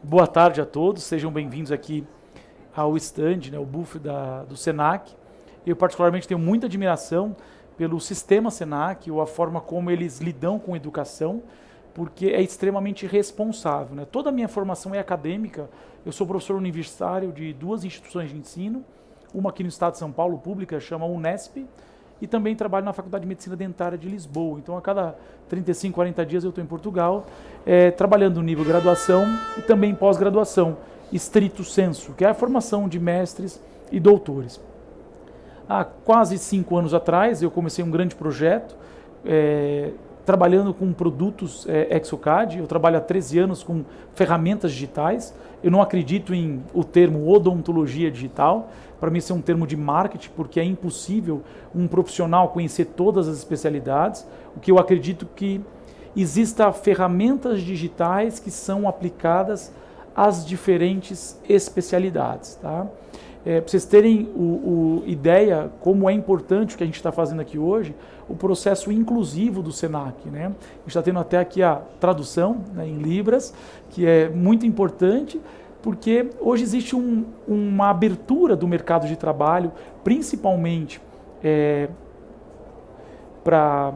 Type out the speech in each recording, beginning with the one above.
Boa tarde a todos, sejam bem-vindos aqui ao stand, né, o booth do Senac. Eu particularmente tenho muita admiração pelo sistema Senac, ou a forma como eles lidam com educação, porque é extremamente responsável, né? Toda a minha formação é acadêmica, eu sou professor universitário de duas instituições de ensino, uma aqui no estado de São Paulo, pública, chama Unesp, e também trabalho na Faculdade de Medicina Dentária de Lisboa. Então, a cada 35, 40 dias eu estou em Portugal, trabalhando no nível graduação e também pós-graduação, estrito sensu, que é a formação de mestres e doutores. Há quase 5 anos atrás, eu comecei um grande projeto, trabalhando com produtos Exocad. Eu trabalho há 13 anos com ferramentas digitais. Eu não acredito em o termo odontologia digital. Para mim, isso é um termo de marketing, porque é impossível um profissional conhecer todas as especialidades. O que eu acredito que exista ferramentas digitais que são aplicadas às diferentes especialidades, tá? Para vocês terem ideia como é importante o que a gente está fazendo aqui hoje, o processo inclusivo do Senac, né? A gente está tendo até aqui a tradução, né, em Libras, que é muito importante, porque hoje existe uma abertura do mercado de trabalho, principalmente para...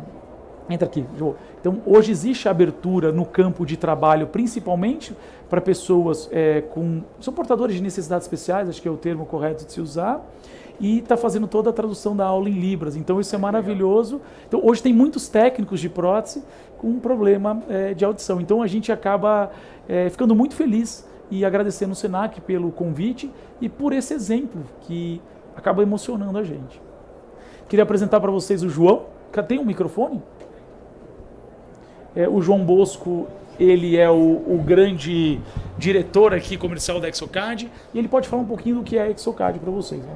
Entra aqui, Jô. Então, hoje existe abertura no campo de trabalho, principalmente para pessoas são portadores de necessidades especiais, acho que é o termo correto de se usar, e está fazendo toda a tradução da aula em Libras. Então, isso é maravilhoso. Então, hoje tem muitos técnicos de prótese com um problema de audição. Então, a gente acaba ficando muito feliz e agradecendo o Senac pelo convite e por esse exemplo que acaba emocionando a gente. Queria apresentar para vocês o João. Tem um microfone? O João Bosco, ele é o grande diretor aqui comercial da Exocad, e ele pode falar um pouquinho do que é a Exocad para vocês. Né?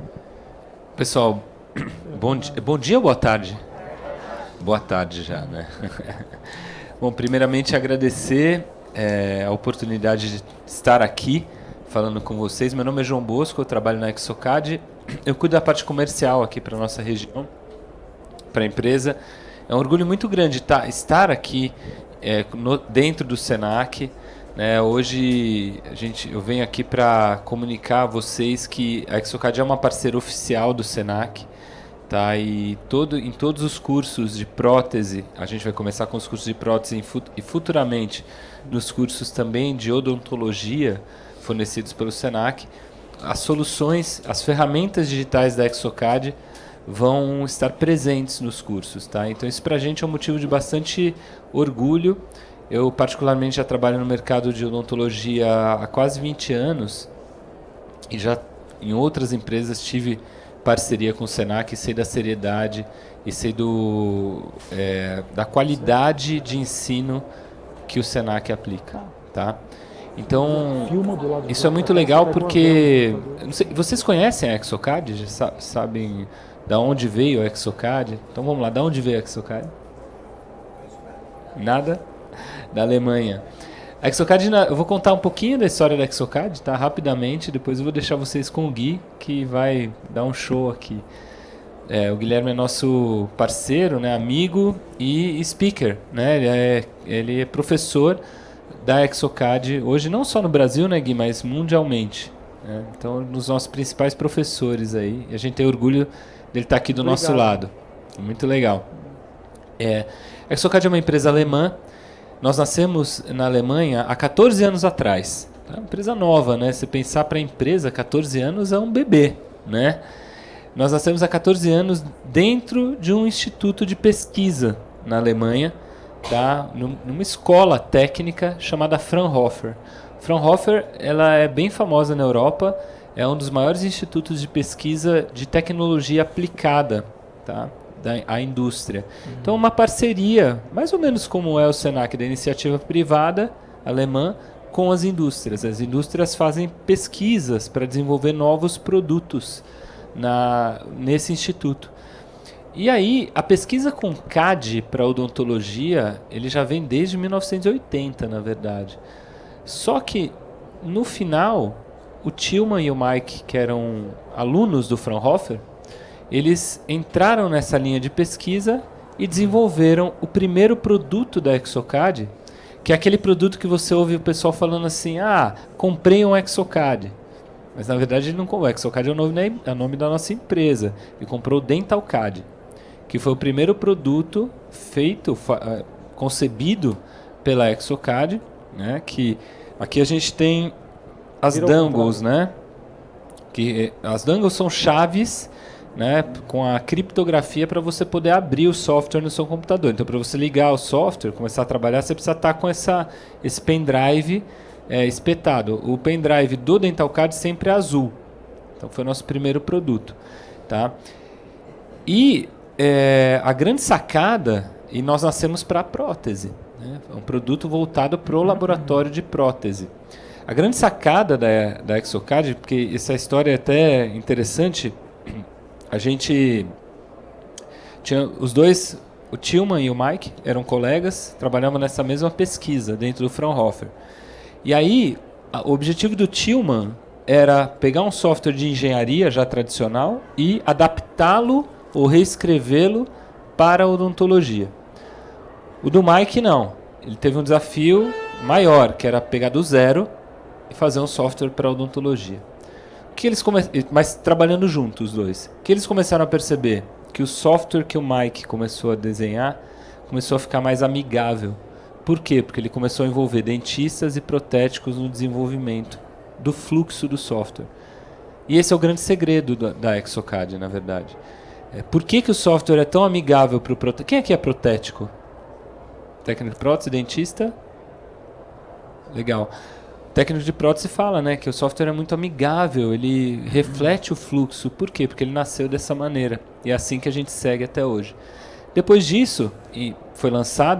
Pessoal, bom dia ou boa tarde? Boa tarde já, né? Bom, primeiramente agradecer a oportunidade de estar aqui falando com vocês. Meu nome é João Bosco, eu trabalho na Exocad, eu cuido da parte comercial aqui para a nossa região, para a empresa. É um orgulho muito grande estar aqui dentro do Senac. Né? Hoje eu venho aqui para comunicar a vocês que a Exocad é uma parceira oficial do Senac. Tá? E em todos os cursos de prótese, a gente vai começar com os cursos de prótese e futuramente nos cursos também de odontologia fornecidos pelo Senac. As soluções, as ferramentas digitais da Exocad vão estar presentes nos cursos, tá? Então isso para a gente é um motivo de bastante orgulho. Eu particularmente já trabalho no mercado de odontologia há quase 20 anos e já em outras empresas tive parceria com o Senac, sei da seriedade e sei da qualidade de ensino que o Senac aplica, tá? Então, isso é muito legal porque... Não sei, vocês conhecem a Exocad? Já sabem da onde veio a Exocad? Então vamos lá, da onde veio a Exocad? Nada? Da Alemanha. A Exocad, eu vou contar um pouquinho da história da Exocad, tá? Rapidamente, depois eu vou deixar vocês com o Gui, que vai dar um show aqui. O Guilherme é nosso parceiro, né, amigo e speaker, né? Ele é professor da Exocad, hoje não só no Brasil, né, Gui, mas mundialmente. Né? Então, um dos nossos principais professores aí. E a gente tem orgulho dele estar aqui do nosso lado. Muito legal. A Exocad é uma empresa alemã. Nós nascemos na Alemanha há 14 anos atrás. É uma empresa nova, né? Se pensar para a empresa, 14 anos é um bebê, né? Nós nascemos há 14 anos dentro de um instituto de pesquisa na Alemanha, tá? Numa escola técnica chamada Fraunhofer. Fraunhofer, ela é bem famosa na Europa, é um dos maiores institutos de pesquisa de tecnologia aplicada, tá? À indústria. Então, uma parceria, mais ou menos como é o Senac, da iniciativa privada alemã, com as indústrias. As indústrias fazem pesquisas para desenvolver novos produtos nesse instituto. E aí, a pesquisa com CAD para odontologia, ele já vem desde 1980, na verdade. Só que, no final, o Tillman e o Mike, que eram alunos do Fraunhofer, eles entraram nessa linha de pesquisa e desenvolveram o primeiro produto da Exocad, que é aquele produto que você ouve o pessoal falando assim, comprei um Exocad. Mas na verdade ele não comprou. O Exocad é o nome da nossa empresa. Ele comprou o DentalCAD, que foi o primeiro produto feito, concebido pela Exocad, né? Que aqui a gente tem as dongles, né? Que as dongles são chaves, né, com a criptografia para você poder abrir o software no seu computador. Então, para você ligar o software, começar a trabalhar, você precisa estar com esse pendrive espetado. O pendrive do DentalCAD sempre é azul. Então, foi o nosso primeiro produto. Tá? E a grande sacada, e nós nascemos para a prótese. Né? É um produto voltado para o laboratório de prótese. A grande sacada da Exocad, porque essa história é até interessante, a gente tinha os dois, o Tillman e o Mike, eram colegas, trabalhavam nessa mesma pesquisa dentro do Fraunhofer. E aí, o objetivo do Tillman era pegar um software de engenharia já tradicional e adaptá-lo ou reescrevê-lo para a odontologia. O do Mike não. Ele teve um desafio maior, que era pegar do zero e fazer um software para a odontologia. Mas trabalhando juntos os dois. O que eles começaram a perceber? Que o software que o Mike começou a desenhar começou a ficar mais amigável. Por quê? Porque ele começou a envolver dentistas e protéticos no desenvolvimento do fluxo do software. E esse é o grande segredo da Exocad, na verdade. Por que o software é tão amigável para o protético? Quem aqui é protético? Técnico de prótese, dentista? Legal. O técnico de prótese fala, né, que o software é muito amigável, ele reflete o fluxo. Por quê? Porque ele nasceu dessa maneira. E é assim que a gente segue até hoje. Depois disso, foi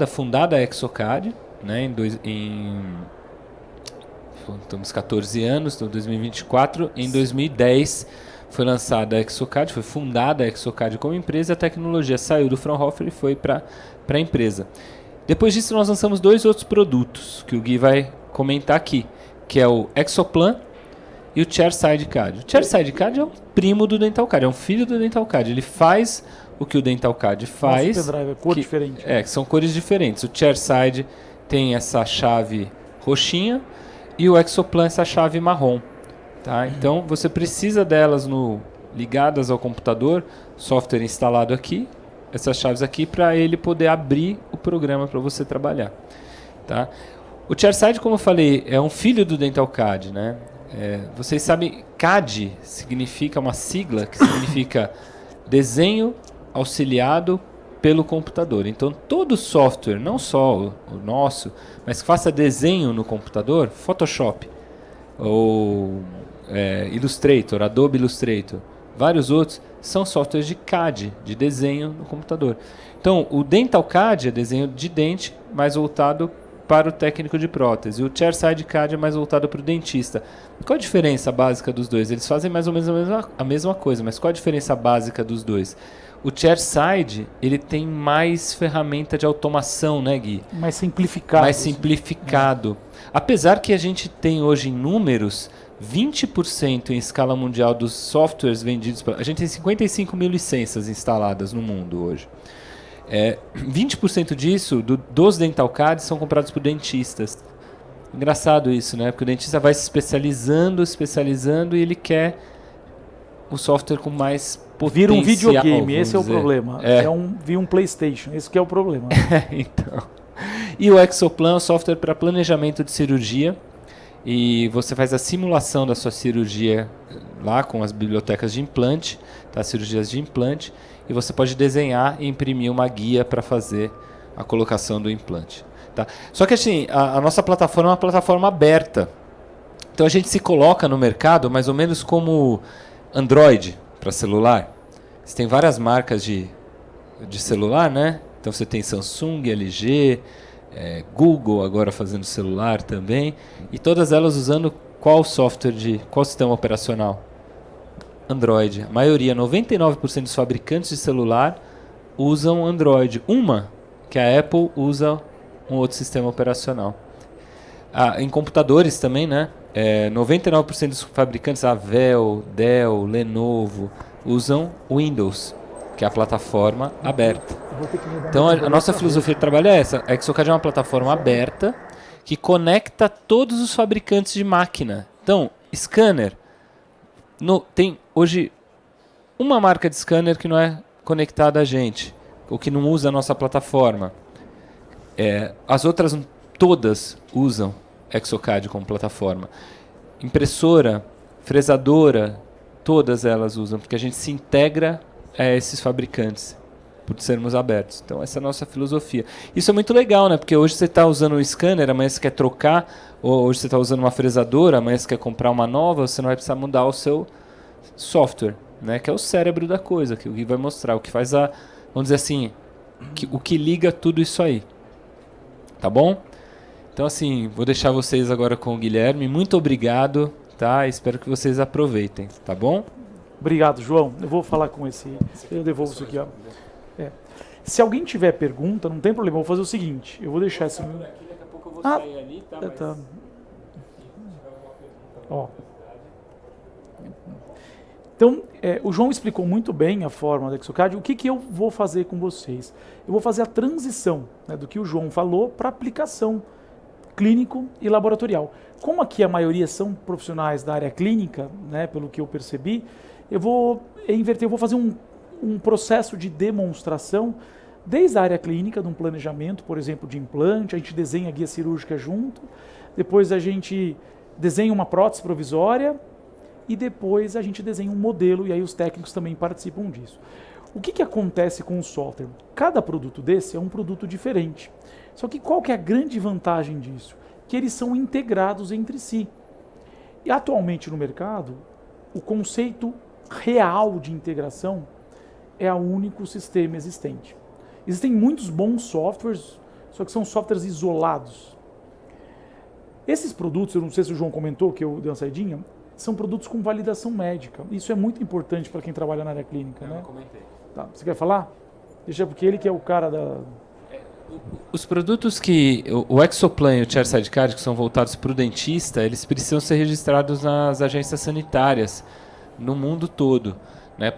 fundada a Exocad, né, estamos 14 anos, em 2024. Em 2010 foi lançada a Exocad, foi fundada a Exocad como empresa, a tecnologia saiu do Fraunhofer e foi para a empresa. Depois disso nós lançamos 2 outros produtos, que o Gui vai comentar aqui, que é o Exoplan e o Chairside CAD. O Chairside CAD é um primo do DentalCAD, é um filho do DentalCAD. Ele faz o que o DentalCAD faz. Nossa, pendrive, é cor diferente. Que são cores diferentes. O Chairside tem essa chave roxinha e o Exoplan essa chave marrom. Tá? Então você precisa delas ligadas ao computador, software instalado aqui, essas chaves aqui, para ele poder abrir o programa para você trabalhar. Tá? O Chairside, como eu falei, é um filho do DentalCAD, né? Vocês sabem, CAD significa uma sigla que significa desenho auxiliado pelo computador. Então, todo software, não só o nosso, mas que faça desenho no computador, Photoshop, ou Illustrator, Adobe Illustrator, vários outros, são softwares de CAD, de desenho no computador. Então, o DentalCAD é desenho de dente, mais voltado para o técnico de prótese. O Chairside CAD é mais voltado para o dentista. Qual a diferença básica dos dois? Eles fazem mais ou menos a mesma coisa, mas qual a diferença básica dos dois? O Chairside, ele tem mais ferramenta de automação, né, Gui? Mais simplificado. Mais simplificado. Apesar que a gente tem hoje em números 20% em escala mundial dos softwares vendidos. A gente tem 55 mil licenças instaladas no mundo hoje. 20% disso, dos DentalCAD, são comprados por dentistas. Engraçado isso, né? Porque o dentista vai se especializando e ele quer o software com mais potencial. Vira um videogame, esse é o problema. Vira um PlayStation, esse que é o problema. Então. E o Exoplan é um software para planejamento de cirurgia. E você faz a simulação da sua cirurgia lá com as bibliotecas de implante, tá? Cirurgias de implante. E você pode desenhar e imprimir uma guia para fazer a colocação do implante. Tá? Só que assim, a nossa plataforma é uma plataforma aberta. Então a gente se coloca no mercado mais ou menos como Android para celular. Você tem várias marcas de celular, né? Então você tem Samsung, LG, Google agora fazendo celular também. E todas elas usando qual sistema operacional? Android. A maioria, 99% dos fabricantes de celular usam Android. Que a Apple usa um outro sistema operacional. Em computadores também, né? 99% dos fabricantes, Avell, Dell, Lenovo, usam Windows, que é a plataforma aberta. Então a nossa filosofia de trabalho é essa. A Exocad é uma plataforma aberta que conecta todos os fabricantes de máquina. Então, scanner, tem hoje uma marca de scanner que não é conectada a gente, ou que não usa a nossa plataforma. As outras todas usam Exocad como plataforma. Impressora, fresadora, todas elas usam, porque a gente se integra a esses fabricantes, por sermos abertos. Então, essa é a nossa filosofia. Isso é muito legal, né? Porque hoje você está usando um scanner, amanhã você quer trocar, ou hoje você está usando uma fresadora, amanhã você quer comprar uma nova, você não vai precisar mudar o seu software, né? Que é o cérebro da coisa, que o Gui vai mostrar, o que faz vamos dizer assim, o que liga tudo isso aí. Tá bom? Então, assim, vou deixar vocês agora com o Guilherme. Muito obrigado, tá? Espero que vocês aproveitem, tá bom? Obrigado, João. Eu vou falar com eu devolvo isso aqui, ó. Se alguém tiver pergunta, não tem problema, eu vou fazer o seguinte, eu vou deixar esse... Daqui a pouco eu vou sair ali, tá? Mas... tá. Ó. Então, o João explicou muito bem a forma da Exocad. O que eu vou fazer com vocês? Eu vou fazer a transição, né, do que o João falou para aplicação clínico e laboratorial. Como aqui a maioria são profissionais da área clínica, né, pelo que eu percebi, eu vou inverter, eu vou fazer um processo de demonstração desde a área clínica, de um planejamento, por exemplo, de implante, a gente desenha a guia cirúrgica junto, depois a gente desenha uma prótese provisória e depois a gente desenha um modelo e aí os técnicos também participam disso. O que acontece com o software? Cada produto desse é um produto diferente. Só que qual que é a grande vantagem disso? Que eles são integrados entre si. E atualmente no mercado, o conceito real de integração é o único sistema existente. Existem muitos bons softwares, só que são softwares isolados. Esses produtos, eu não sei se o João comentou, que eu dei uma saidinha, são produtos com validação médica. Isso é muito importante para quem trabalha na área clínica, né? Eu comentei. Tá, você quer falar? Deixa, porque ele que é o cara da... Os produtos que... O Exoplan e o Chairside Card, que são voltados para o dentista, eles precisam ser registrados nas agências sanitárias no mundo todo, né?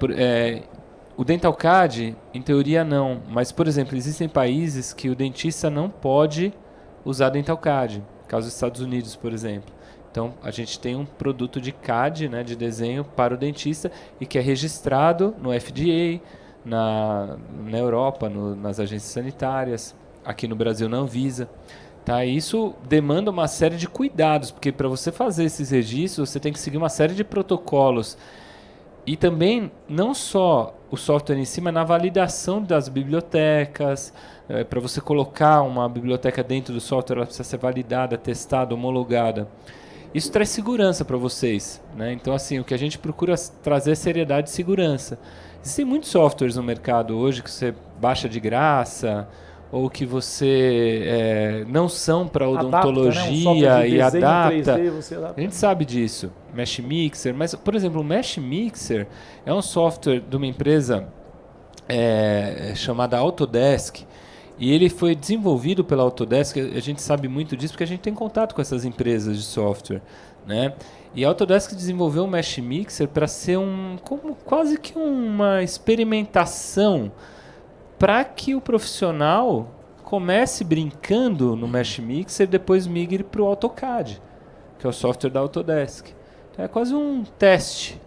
O DentalCAD, em teoria, não. Mas, por exemplo, existem países que o dentista não pode usar DentalCAD. Caso dos Estados Unidos, por exemplo. Então, a gente tem um produto de CAD, né, de desenho para o dentista, e que é registrado no FDA, na Europa, nas agências sanitárias, aqui no Brasil na Anvisa. Tá? E isso demanda uma série de cuidados, porque para você fazer esses registros, você tem que seguir uma série de protocolos. E também, não só o software em si, mas na validação das bibliotecas. Para você colocar uma biblioteca dentro do software, ela precisa ser validada, testada, homologada. Isso traz segurança para vocês, né? Então, assim, o que a gente procura trazer é seriedade e segurança. Existem muitos softwares no mercado hoje que você baixa de graça, ou que você não são para odontologia, adapta, né? e adapta. 3D, você adapta. A gente sabe disso, Mesh Mixer, mas, por exemplo, o Mesh Mixer é um software de uma empresa chamada Autodesk, e ele foi desenvolvido pela Autodesk. A gente sabe muito disso porque a gente tem contato com essas empresas de software, né? E a Autodesk desenvolveu o Mesh Mixer para ser quase que uma experimentação para que o profissional comece brincando no Mesh Mixer e depois migre para o AutoCAD, que é o software da Autodesk. Então é quase um teste.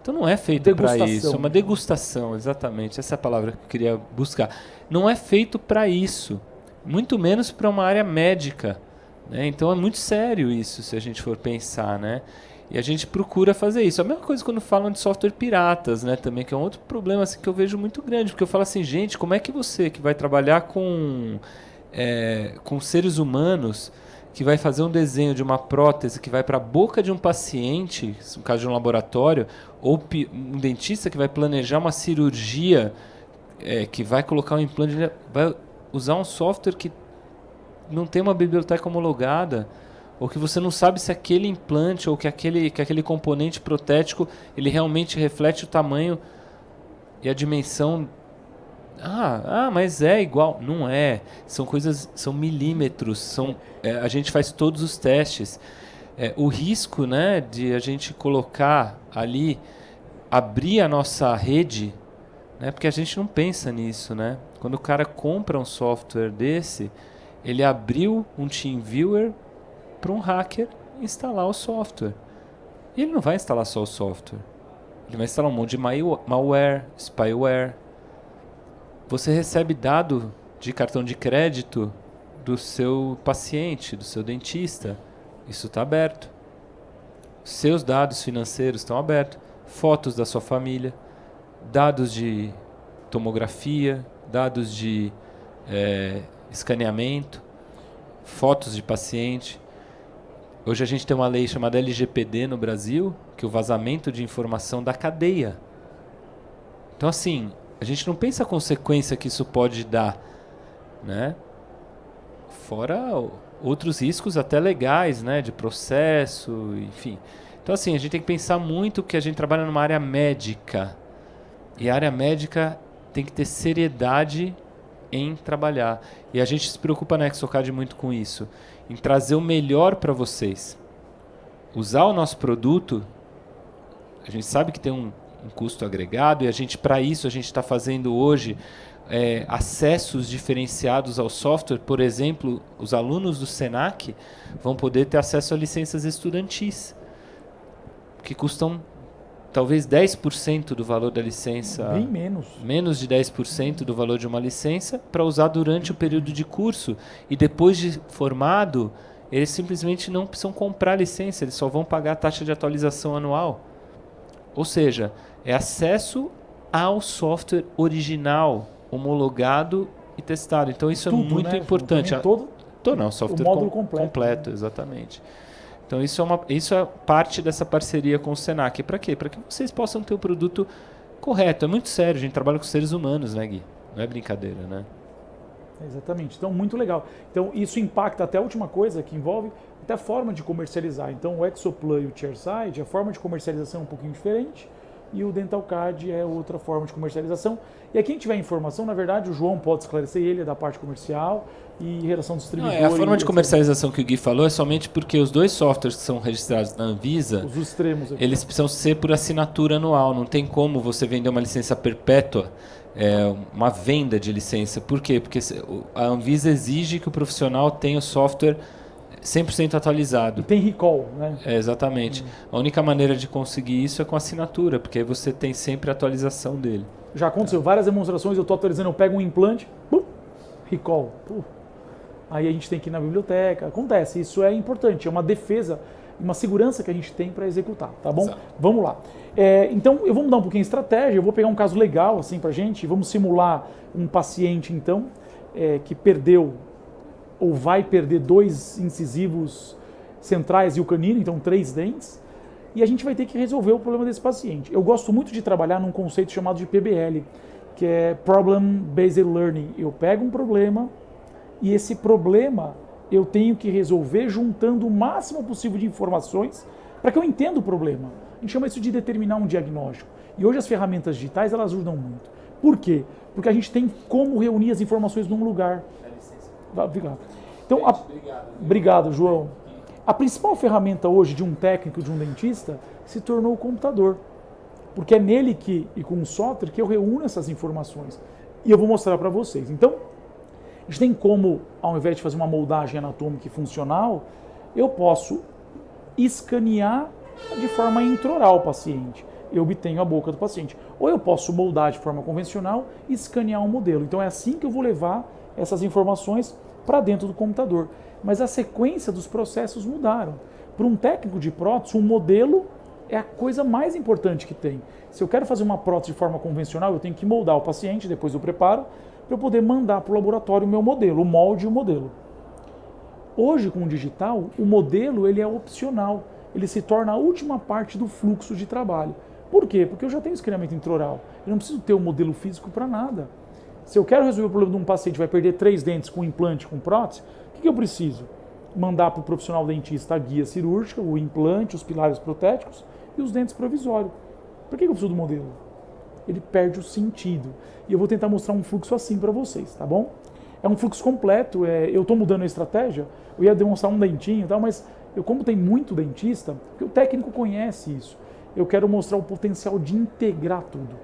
Então não é feito para isso, é uma degustação, exatamente, essa é a palavra que eu queria buscar. Não é feito para isso, muito menos para uma área médica, né? Então é muito sério isso, se a gente for pensar, né? E a gente procura fazer isso. A mesma coisa quando falam de software piratas, né? Também, que é um outro problema assim, que eu vejo muito grande, porque eu falo assim, gente, como é que você que vai trabalhar com seres humanos, que vai fazer um desenho de uma prótese que vai para a boca de um paciente, no caso de um laboratório, ou um dentista que vai planejar uma cirurgia, que vai colocar um implante, vai usar um software que não tem uma biblioteca homologada, ou que você não sabe se aquele implante ou que aquele componente protético ele realmente reflete o tamanho e a dimensão. Mas é igual. Não é. São coisas, são milímetros. A gente faz todos os testes. O risco, né, de a gente colocar ali, abrir a nossa rede, né, porque a gente não pensa nisso, né? Quando o cara compra um software desse, Ele abriu um TeamViewer para um hacker instalar o software. E ele não vai instalar só o software. Ele vai instalar um monte de malware, spyware. Você recebe dado de cartão de crédito do seu paciente, do seu dentista. Isso está aberto. Seus dados financeiros estão abertos. Fotos da sua família. Dados de tomografia. Dados de escaneamento. Fotos de paciente. Hoje a gente tem uma lei chamada LGPD no Brasil, que é o vazamento de informação da cadeia. Então, assim, a gente não pensa a consequência que isso pode dar, né? Fora outros riscos até legais, né? De processo, enfim. Então, assim, a gente tem que pensar muito que a gente trabalha numa área médica. E a área médica tem que ter seriedade em trabalhar. E a gente se preocupa na Exocad muito com isso. Em trazer o melhor para vocês. Usar o nosso produto, a gente sabe que tem um custo agregado e para isso a gente está fazendo hoje acessos diferenciados ao software. Por exemplo, os alunos do Senac vão poder ter acesso a licenças estudantis, que custam talvez 10% do valor da licença. Bem menos. Menos de 10% do valor de uma licença para usar durante o período de curso. E depois de formado, eles simplesmente não precisam comprar licença, eles só vão pagar a taxa de atualização anual. Ou seja, é acesso ao software original, homologado e testado. Então isso tudo, é muito importante. Tornar o software o módulo completo, exatamente. Então isso é parte dessa parceria com o Senac. Para quê? Para que vocês possam ter o produto correto. É muito sério, a gente trabalha com seres humanos, né, Gui? Não é brincadeira, né? Exatamente. Então, muito legal. Então, isso impacta até a última coisa que envolve até a forma de comercializar. Então, o Exoplan e o Chairside, a forma de comercialização é um pouquinho diferente e o DentalCard é outra forma de comercialização. E aqui, quem tiver informação, na verdade, o João pode esclarecer, ele é da parte comercial e relação distribuidor. A forma de comercialização que o Gui falou é somente porque os dois softwares que são registrados na Anvisa, os extremos aqui, eles precisam ser por assinatura anual. Não tem como você vender uma licença perpétua, uma venda de licença. Por quê? Porque a Anvisa exige que o profissional tenha o software 100% atualizado. E tem recall, né? Exatamente. A única maneira de conseguir isso é com assinatura, porque aí você tem sempre a atualização dele. Já aconteceu várias demonstrações, eu estou atualizando, eu pego um implante, recall. Aí a gente tem que ir na biblioteca. Acontece, isso é importante, é uma defesa, uma segurança que a gente tem para executar, tá bom? Exato. Vamos lá. Então, eu vou mudar um pouquinho a estratégia, eu vou pegar um caso legal assim pra gente, vamos simular um paciente, então, que perdeu ou vai perder 2 incisivos centrais e o canino, então 3 dentes, e a gente vai ter que resolver o problema desse paciente. Eu gosto muito de trabalhar num conceito chamado de PBL, que é Problem Based Learning. Eu pego um problema e esse problema eu tenho que resolver juntando o máximo possível de informações para que eu entenda o problema. A gente chama isso de determinar um diagnóstico. E hoje as ferramentas digitais elas ajudam muito. Por quê? Porque a gente tem como reunir as informações num lugar. Obrigado. Então, obrigado, João. A principal ferramenta hoje de um técnico, de um dentista, se tornou o computador. Porque é nele e com o software que eu reúno essas informações. E eu vou mostrar para vocês. Então, a gente tem como, ao invés de fazer uma moldagem anatômica e funcional, eu posso escanear de forma intraoral o paciente. Eu obtenho a boca do paciente. Ou eu posso moldar de forma convencional e escanear um modelo. Então é assim que eu vou levar essas informações para dentro do computador. Mas a sequência dos processos mudaram. Para um técnico de prótese, um modelo é a coisa mais importante que tem. Se eu quero fazer uma prótese de forma convencional, eu tenho que moldar o paciente, depois eu preparo, para eu poder mandar para o laboratório o meu modelo, o molde e o modelo. Hoje, com o digital, o modelo ele é opcional. Ele se torna a última parte do fluxo de trabalho. Por quê? Porque eu já tenho escaneamento intraoral. Eu não preciso ter um modelo físico para nada. Se eu quero resolver o problema de um paciente que vai perder 3 dentes com implante, com prótese, o que eu preciso? Mandar para o profissional dentista a guia cirúrgica, o implante, os pilares protéticos e os dentes provisórios. Por que eu preciso do modelo? Ele perde o sentido. E eu vou tentar mostrar um fluxo assim para vocês, tá bom? É um fluxo completo, eu estou mudando a estratégia, eu ia demonstrar um dentinho e tal, mas como tem muito dentista, porque o técnico conhece isso, eu quero mostrar o potencial de integrar tudo,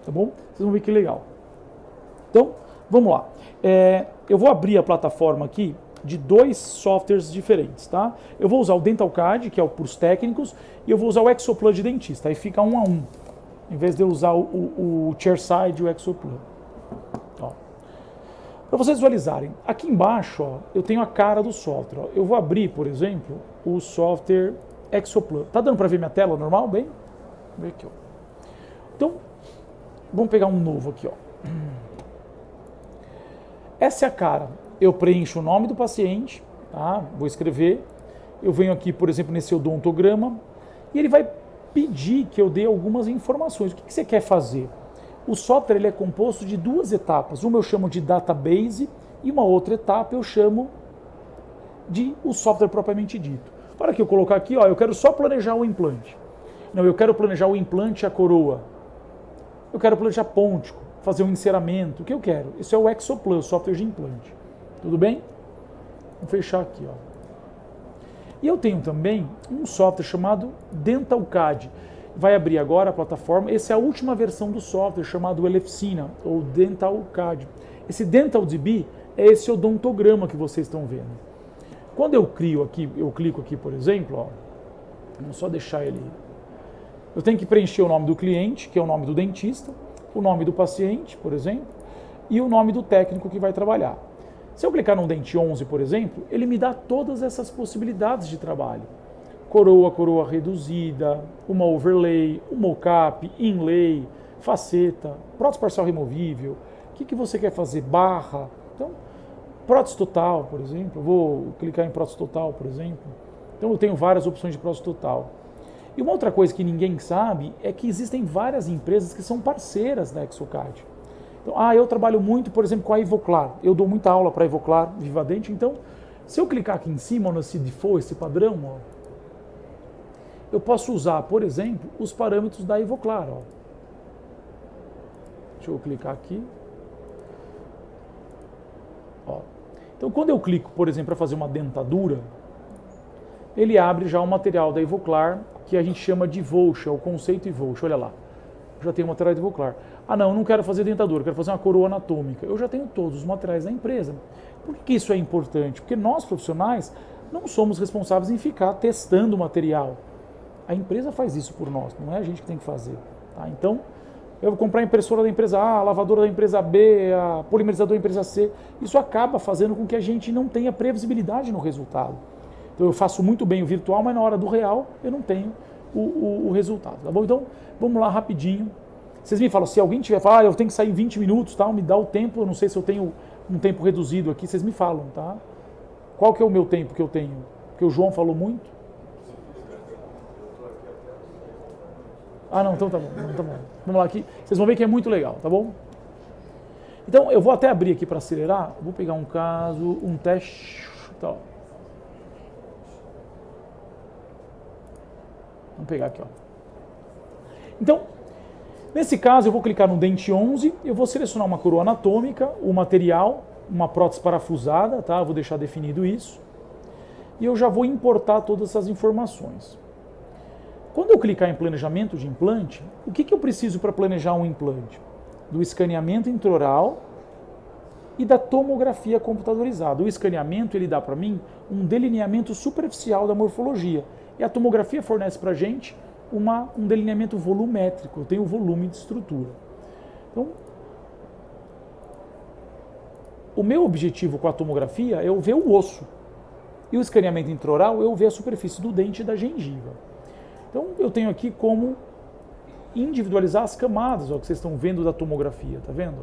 tá bom? Vocês vão ver que legal. Então, vamos lá. Eu vou abrir a plataforma aqui de 2 softwares diferentes, tá? Eu vou usar o DentalCAD, que é o para os técnicos, e eu vou usar o Exoplan de dentista, aí fica 1 a 1, em vez de eu usar o Chairside e o Exoplan. Para vocês visualizarem, aqui embaixo ó, eu tenho a cara do software. Ó. Eu vou abrir, por exemplo, o software Exoplan. Tá dando para ver minha tela normal? Bem? Vamos ver aqui, ó. Então, vamos pegar um novo aqui. Ó. Essa é a cara. Eu preencho o nome do paciente, tá? Vou escrever. Eu venho aqui, por exemplo, nesse odontograma e ele vai pedir que eu dê algumas informações. O que você quer fazer? O software ele é composto de 2 etapas. Uma eu chamo de database e uma outra etapa eu chamo de o software propriamente dito. Para que eu colocar aqui, ó, eu quero só planejar o implante. Não, eu quero planejar o implante e a coroa. Eu quero planejar pôntico, fazer um enceramento. O que eu quero? Isso é o Exoplan, software de implante. Tudo bem? Vou fechar aqui, ó. E eu tenho também um software chamado DentalCAD. Vai abrir agora a plataforma. Essa é a última versão do software chamado Elefsina, ou DentalCAD. Esse DentalDB é esse odontograma que vocês estão vendo. Quando eu clico aqui, por exemplo, ó, vamos só deixar ele. Eu tenho que preencher o nome do cliente, que é o nome do dentista, o nome do paciente, por exemplo, e o nome do técnico que vai trabalhar. Se eu clicar no dente 11, por exemplo, ele me dá todas essas possibilidades de trabalho. Coroa reduzida, uma overlay, um mockup, inlay, faceta, prótese parcial removível. O que você quer fazer? Barra. Então, prótese total, por exemplo. Eu vou clicar em prótese total, por exemplo. Então, eu tenho várias opções de prótese total. E uma outra coisa que ninguém sabe é que existem várias empresas que são parceiras da Exocad. Então, eu trabalho muito, por exemplo, com a Ivoclar. Eu dou muita aula para a Ivoclar Vivadente. Então, se eu clicar aqui em cima, nesse default, esse padrão, ó, eu posso usar, por exemplo, os parâmetros da Ivoclar. Ó. Deixa eu clicar aqui. Ó. Então, quando eu clico, por exemplo, para fazer uma dentadura, ele abre já o material da Ivoclar, que a gente chama de Evotion, é o conceito Evotion. Olha lá, já tem o material da Ivoclar. Eu não quero fazer dentadura, quero fazer uma coroa anatômica. Eu já tenho todos os materiais da empresa. Por que isso é importante? Porque nós, profissionais, não somos responsáveis em ficar testando o material. A empresa faz isso por nós, não é a gente que tem que fazer. Tá? Então, eu vou comprar a impressora da empresa A, a lavadora da empresa B, a polimerizador da empresa C. Isso acaba fazendo com que a gente não tenha previsibilidade no resultado. Então, eu faço muito bem o virtual, mas na hora do real eu não tenho o resultado. Tá bom? Então, vamos lá rapidinho. Vocês me falam, se alguém tiver falado, eu tenho que sair em 20 minutos, tal, me dá o tempo, eu não sei se eu tenho um tempo reduzido aqui, vocês me falam, tá? Qual que é o meu tempo que eu tenho? Porque o João falou muito. Não, então tá bom, tá bom. Vamos lá aqui. Vocês vão ver que é muito legal, tá bom? Então, eu vou até abrir aqui para acelerar. Vou pegar um caso, um teste. Tá. Vamos pegar aqui, ó. Então, nesse caso, eu vou clicar no dente 11, eu vou selecionar uma coroa anatômica, o material, uma prótese parafusada, tá? Eu vou deixar definido isso. E eu já vou importar todas essas informações. Quando eu clicar em planejamento de implante, o que eu preciso para planejar um implante? Do escaneamento intraoral e da tomografia computadorizada. O escaneamento ele dá para mim um delineamento superficial da morfologia. E a tomografia fornece para a gente um delineamento volumétrico. Eu tenho o volume de estrutura. Então, o meu objetivo com a tomografia é eu ver o osso. E o escaneamento intraoral é eu ver a superfície do dente e da gengiva. Então, eu tenho aqui como individualizar as camadas, ó, que vocês estão vendo da tomografia, tá vendo?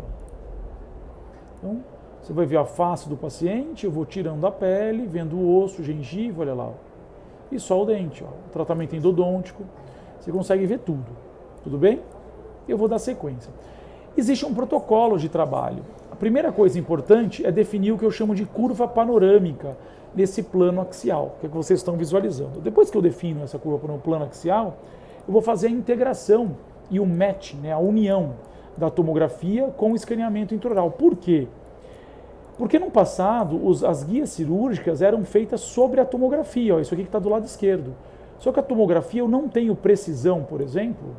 Então, você vai ver a face do paciente, eu vou tirando a pele, vendo o osso, gengiva, olha lá. Ó. E só o dente, ó. O tratamento endodôntico, você consegue ver tudo bem? Eu vou dar sequência. Existe um protocolo de trabalho. A primeira coisa importante é definir o que eu chamo de curva panorâmica nesse plano axial, que é o que vocês estão visualizando. Depois que eu defino essa curva no plano axial, eu vou fazer a integração e o match, né, a união da tomografia com o escaneamento intraoral. Por quê? Porque no passado as guias cirúrgicas eram feitas sobre a tomografia, ó, isso aqui que está do lado esquerdo. Só que a tomografia eu não tenho precisão, por exemplo,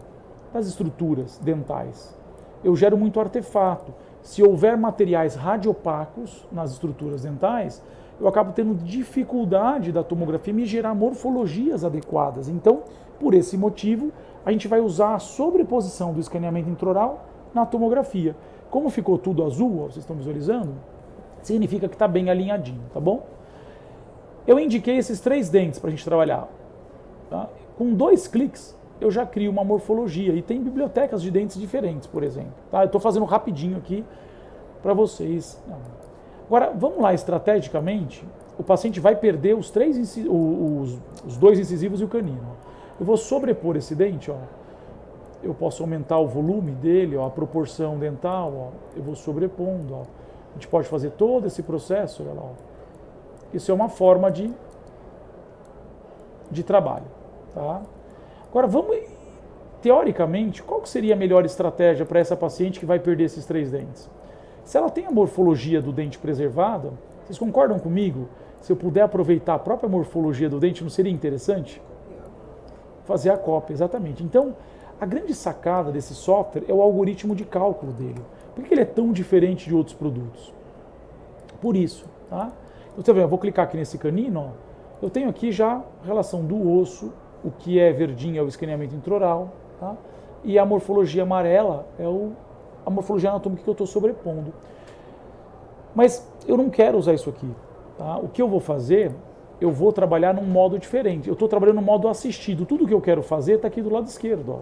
das estruturas dentais. Eu gero muito artefato. Se houver materiais radiopacos nas estruturas dentais, eu acabo tendo dificuldade da tomografia me gerar morfologias adequadas. Então, por esse motivo, a gente vai usar a sobreposição do escaneamento intraoral na tomografia. Como ficou tudo azul, ó, vocês estão visualizando, significa que está bem alinhadinho, tá bom? Eu indiquei esses 3 dentes para a gente trabalhar. Tá? Com 2 cliques, eu já crio uma morfologia. E tem bibliotecas de dentes diferentes, por exemplo. Tá? Eu estou fazendo rapidinho aqui para vocês. Agora, vamos lá estrategicamente. O paciente vai perder os 2 incisivos e o canino. Eu vou sobrepor esse dente, ó. Eu posso aumentar o volume dele, ó, a proporção dental, ó. Eu vou sobrepondo, ó. A gente pode fazer todo esse processo, olha lá, ó. Isso é uma forma de trabalho, tá? Agora, vamos, teoricamente, qual que seria a melhor estratégia para essa paciente que vai perder esses 3 dentes? Se ela tem a morfologia do dente preservada, vocês concordam comigo? Se eu puder aproveitar a própria morfologia do dente, não seria interessante? Fazer a cópia, exatamente. Então, a grande sacada desse software é o algoritmo de cálculo dele. Por que ele é tão diferente de outros produtos? Por isso, tá? Então, você vê, eu vou clicar aqui nesse canino, ó. Eu tenho aqui já a relação do osso, o que é verdinho é o escaneamento intraoral, tá? E a morfologia amarela é a morfologia anatômica que eu estou sobrepondo. Mas eu não quero usar isso aqui, tá? O que eu vou fazer, eu vou trabalhar num modo diferente. Eu estou trabalhando no modo assistido. Tudo que eu quero fazer está aqui do lado esquerdo, ó.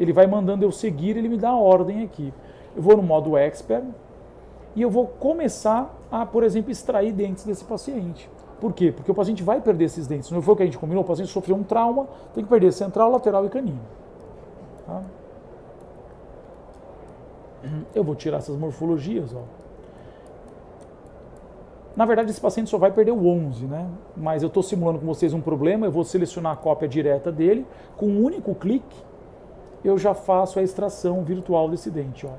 Ele vai mandando eu seguir, ele me dá a ordem aqui. Eu vou no modo Expert e eu vou começar a, por exemplo, extrair dentes desse paciente. Por quê? Porque o paciente vai perder esses dentes. Não foi o que a gente combinou? O paciente sofreu um trauma, tem que perder central, lateral e canino. Tá? Eu vou tirar essas morfologias, ó. Na verdade, esse paciente só vai perder o 11, né? Mas eu estou simulando com vocês um problema, eu vou selecionar a cópia direta dele, com um único clique, eu já faço a extração virtual desse dente, ó.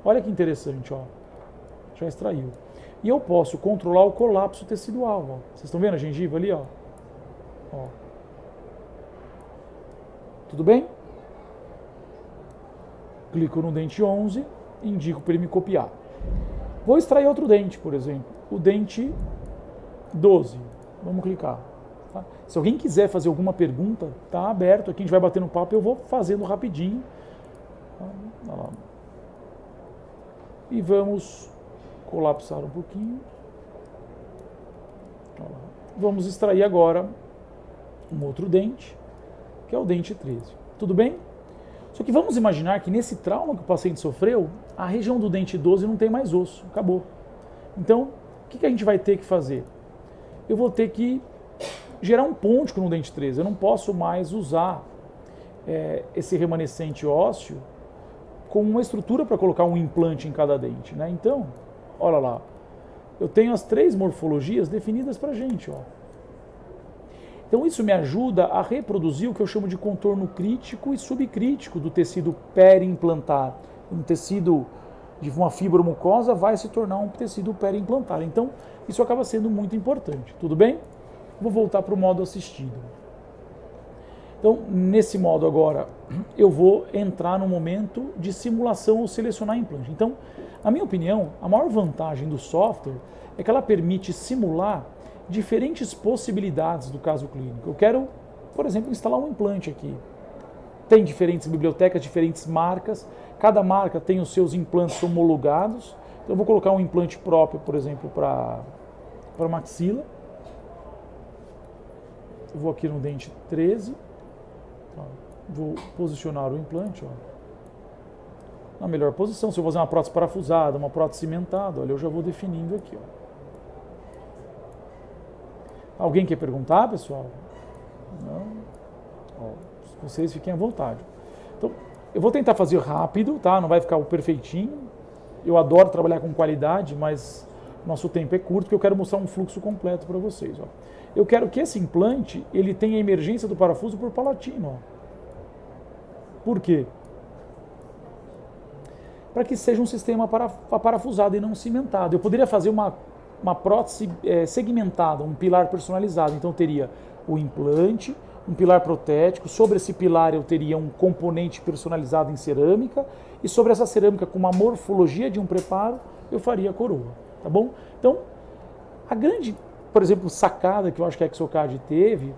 Olha que interessante, ó. Já extraiu. E eu posso controlar o colapso tecidual, ó. Vocês estão vendo a gengiva ali, ó? Ó. Tudo bem? Clico no dente 11, indico para ele me copiar. Vou extrair outro dente, por exemplo. O dente 12. Vamos clicar. Tá? Se alguém quiser fazer alguma pergunta, tá aberto. Aqui a gente vai batendo papo e eu vou fazendo rapidinho. Tá? E vamos colapsar um pouquinho. Vamos extrair agora um outro dente, que é o dente 13. Tudo bem? Só que vamos imaginar que nesse trauma que o paciente sofreu, a região do dente 12 não tem mais osso, acabou. Então, o que a gente vai ter que fazer? Eu vou ter que gerar um pôntico no dente 13. Eu não posso mais usar esse remanescente ósseo como uma estrutura para colocar um implante em cada dente, né? Então, olha lá, eu tenho as 3 morfologias definidas para a gente, ó. Então isso me ajuda a reproduzir o que eu chamo de contorno crítico e subcrítico do tecido periimplantar. Um tecido de uma fibromucosa vai se tornar um tecido periimplantar. Então isso acaba sendo muito importante. Tudo bem? Vou voltar para o modo assistido. Então nesse modo agora eu vou entrar no momento de simulação ou selecionar implante. Então, na minha opinião, a maior vantagem do software é que ela permite simular diferentes possibilidades do caso clínico. Eu quero, por exemplo, instalar um implante aqui. Tem diferentes bibliotecas, diferentes marcas. Cada marca tem os seus implantes homologados. Então eu vou colocar um implante próprio, por exemplo, para maxila. Eu vou aqui no dente 13. Vou posicionar o implante, ó, na melhor posição. Se eu vou fazer uma prótese parafusada, uma prótese cimentada, olha, eu já vou definindo aqui, ó. Alguém quer perguntar, pessoal? Não? Ó, vocês fiquem à vontade. Então, eu vou tentar fazer rápido, tá? Não vai ficar o perfeitinho. Eu adoro trabalhar com qualidade, mas nosso tempo é curto, porque eu quero mostrar um fluxo completo para vocês, ó. Eu quero que esse implante, ele tenha a emergência do parafuso por palatino, ó. Por quê? Para que seja um sistema parafusado e não cimentado. Eu poderia fazer uma prótese segmentada, um pilar personalizado. Então eu teria o implante, um pilar protético, sobre esse pilar eu teria um componente personalizado em cerâmica, e sobre essa cerâmica, com uma morfologia de um preparo, eu faria a coroa, tá bom? Então, A grande, por exemplo, sacada que eu acho que a Exocad teve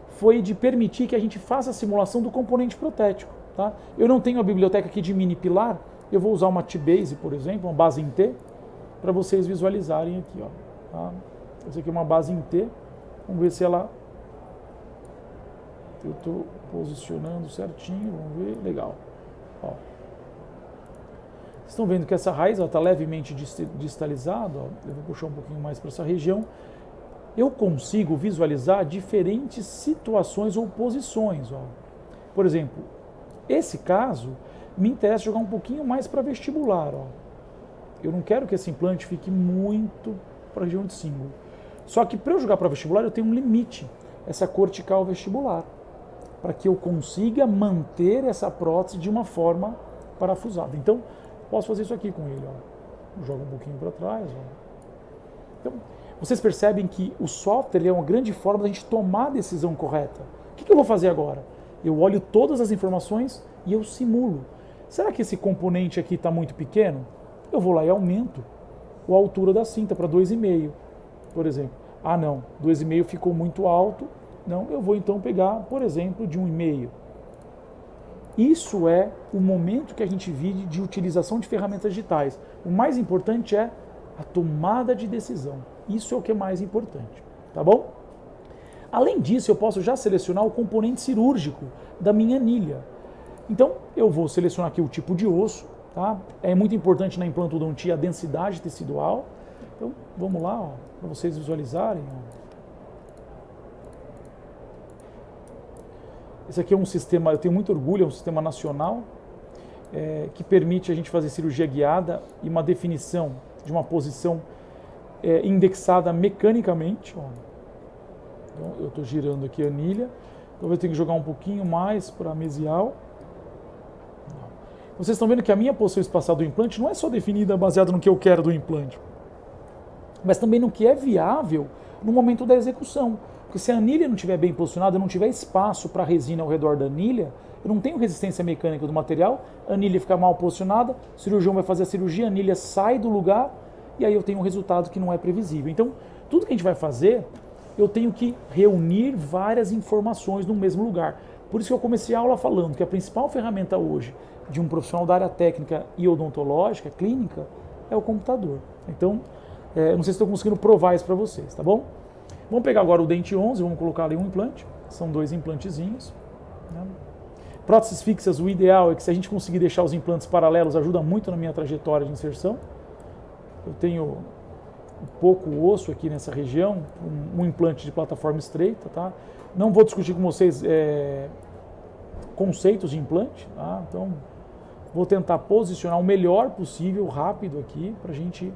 foi de permitir que a gente faça a simulação do componente protético. Tá? Eu não tenho a biblioteca aqui de mini pilar, eu vou usar uma T-Base, por exemplo, uma base em T, para vocês visualizarem aqui. Ó, tá? Essa aqui é uma base em T, vamos ver se ela... Eu estou posicionando certinho, vamos ver, legal. Ó. Vocês estão vendo que essa raiz está levemente distalizada, ó. Eu vou puxar um pouquinho mais para essa região. Eu consigo visualizar diferentes situações ou posições. Ó. Por exemplo, esse caso me interessa jogar um pouquinho mais para vestibular. Ó. Eu não quero que esse implante fique muito para a região de símbolo. Só que para eu jogar para vestibular eu tenho um limite, essa cortical vestibular, para que eu consiga manter essa prótese de uma forma parafusada. Então, posso fazer isso aqui com ele. Ó. Joga um pouquinho para trás. Ó. Então, vocês percebem que o software é uma grande forma da gente tomar a decisão correta. O que eu vou fazer agora? Eu olho todas as informações e eu simulo. Será que esse componente aqui está muito pequeno? Eu vou lá e aumento a altura da cinta para 2,5, por exemplo. Ah, não, 2,5 ficou muito alto. Não, eu vou então pegar, por exemplo, de 1,5. Isso é o momento que a gente vive de utilização de ferramentas digitais. O mais importante é a tomada de decisão. Isso é o que é mais importante, tá bom? Além disso, eu posso já selecionar o componente cirúrgico da minha anilha. Então, eu vou selecionar aqui o tipo de osso, tá? É muito importante na implantodontia a densidade tecidual. Então, vamos lá, para vocês visualizarem. Ó. Esse aqui é um sistema, eu tenho muito orgulho, é um sistema nacional que permite a gente fazer cirurgia guiada e uma definição de uma posição indexada mecanicamente. Ó. Então, eu estou girando aqui a anilha, então eu tenho que jogar um pouquinho mais para a mesial. Vocês estão vendo que a minha posição espacial do implante não é só definida baseada no que eu quero do implante, mas também no que é viável no momento da execução. Porque se a anilha não estiver bem posicionada, não tiver espaço para a resina ao redor da anilha, eu não tenho resistência mecânica do material, a anilha fica mal posicionada, o cirurgião vai fazer a cirurgia, a anilha sai do lugar e aí eu tenho um resultado que não é previsível. Então, tudo que a gente vai fazer, eu tenho que reunir várias informações no mesmo lugar. Por isso que eu comecei a aula falando que a principal ferramenta hoje de um profissional da área técnica e odontológica, clínica, é o computador. Então, não sei se estou conseguindo provar isso para vocês, tá bom? Vamos pegar agora o dente 11, vamos colocar ali um implante, são 2 implantezinhos. Né? Próteses fixas, o ideal é que se a gente conseguir deixar os implantes paralelos, ajuda muito na minha trajetória de inserção. Eu tenho pouco osso aqui nessa região, um implante de plataforma estreita, tá? Não vou discutir com vocês conceitos de implante, tá? Então vou tentar posicionar o melhor possível, rápido aqui, para a gente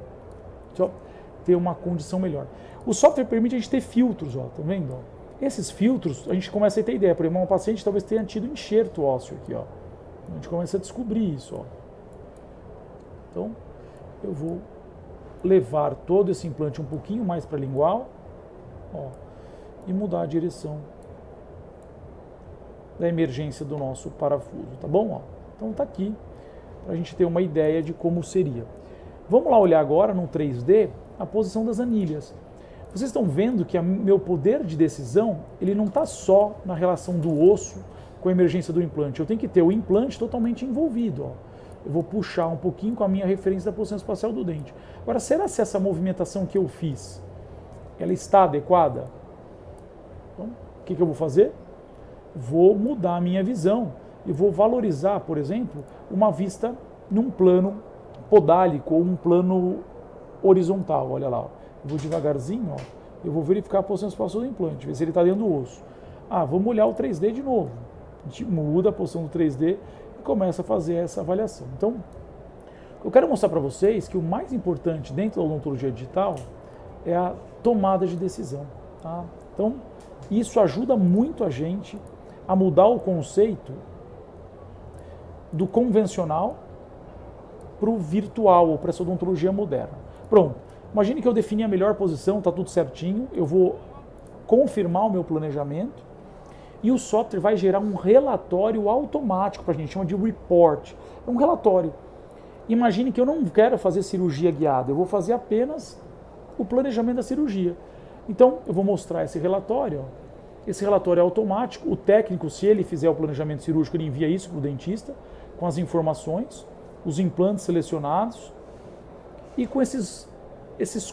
ter uma condição melhor. O software permite a gente ter filtros, ó, tá vendo? Esses filtros, a gente começa a ter ideia. Por exemplo, um paciente talvez tenha tido enxerto ósseo aqui, ó. A gente começa a descobrir isso, ó. Então, eu vou levar todo esse implante um pouquinho mais para a lingual, ó, e mudar a direção da emergência do nosso parafuso, tá bom? Ó, então tá aqui, para a gente ter uma ideia de como seria. Vamos lá olhar agora no 3D a posição das anilhas. Vocês estão vendo que meu poder de decisão, ele não está só na relação do osso com a emergência do implante. Eu tenho que ter o implante totalmente envolvido, ó. Eu vou puxar um pouquinho com a minha referência da posição espacial do dente. Agora, será se essa movimentação que eu fiz, ela está adequada? Então, o que eu vou fazer? Vou mudar a minha visão e vou valorizar, por exemplo, uma vista num plano podálico ou um plano horizontal. Olha lá, ó. Eu vou devagarzinho, ó. Eu vou verificar a posição espacial do implante, ver se ele está dentro do osso. Ah, vamos olhar o 3D de novo. A gente muda a posição do 3D e começa a fazer essa avaliação. Então, eu quero mostrar para vocês que o mais importante dentro da odontologia digital é a tomada de decisão. Tá? Então, isso ajuda muito a gente a mudar o conceito do convencional para o virtual ou para essa odontologia moderna. Pronto, imagine que eu defini a melhor posição, está tudo certinho, eu vou confirmar o meu planejamento e o software vai gerar um relatório automático para a gente, chama de report. É um relatório. Imagine que eu não quero fazer cirurgia guiada, eu vou fazer apenas o planejamento da cirurgia. Então, eu vou mostrar esse relatório. Ó. Esse relatório é automático. O técnico, se ele fizer o planejamento cirúrgico, ele envia isso para o dentista, com as informações, os implantes selecionados e com esses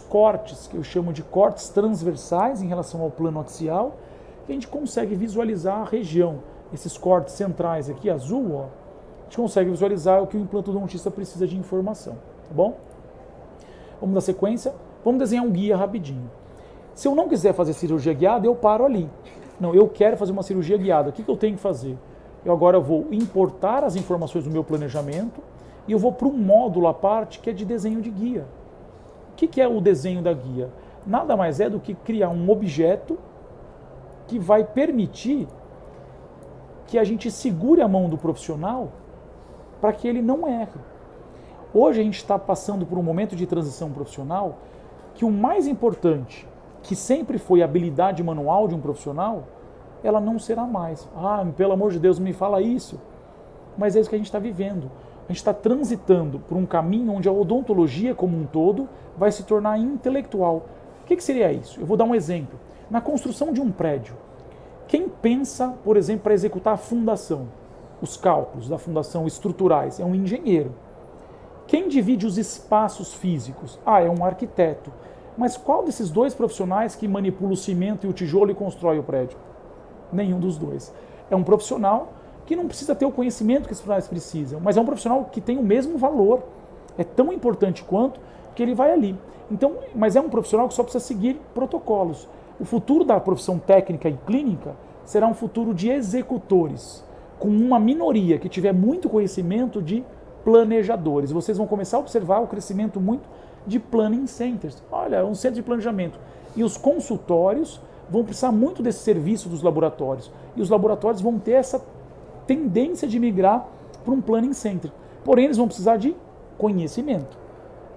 cortes, que eu chamo de cortes transversais em relação ao plano axial, que a gente consegue visualizar a região. Esses cortes centrais aqui, azul, ó, a gente consegue visualizar o que o implantodontista precisa de informação, tá bom? Vamos dar sequência. Vamos desenhar um guia rapidinho. Se eu não quiser fazer cirurgia guiada, eu paro ali. Não, eu quero fazer uma cirurgia guiada. O que eu tenho que fazer? Eu agora vou importar as informações do meu planejamento e eu vou para um módulo à parte que é de desenho de guia. O que é o desenho da guia? Nada mais é do que criar um objeto que vai permitir que a gente segure a mão do profissional para que ele não erre. Hoje a gente está passando por um momento de transição profissional que o mais importante, que sempre foi a habilidade manual de um profissional, ela não será mais. Ah, pelo amor de Deus, não me fala isso. Mas é isso que a gente está vivendo. A gente está transitando por um caminho onde a odontologia como um todo vai se tornar intelectual. O que seria isso? Eu vou dar um exemplo. Na construção de um prédio, quem pensa, por exemplo, para executar a fundação, os cálculos da fundação estruturais, é um engenheiro. Quem divide os espaços físicos? Ah, é um arquiteto. Mas qual desses dois profissionais que manipula o cimento e o tijolo e constrói o prédio? Nenhum dos dois. É um profissional que não precisa ter o conhecimento que os profissionais precisam, mas é um profissional que tem o mesmo valor. É tão importante quanto que ele vai ali. Então, mas é um profissional que só precisa seguir protocolos. O futuro da profissão técnica e clínica será um futuro de executores, com uma minoria que tiver muito conhecimento de planejadores. Vocês vão começar a observar o crescimento muito de planning centers. Olha, um centro de planejamento. E os consultórios vão precisar muito desse serviço dos laboratórios. E os laboratórios vão ter essa tendência de migrar para um planning center. Porém, eles vão precisar de conhecimento.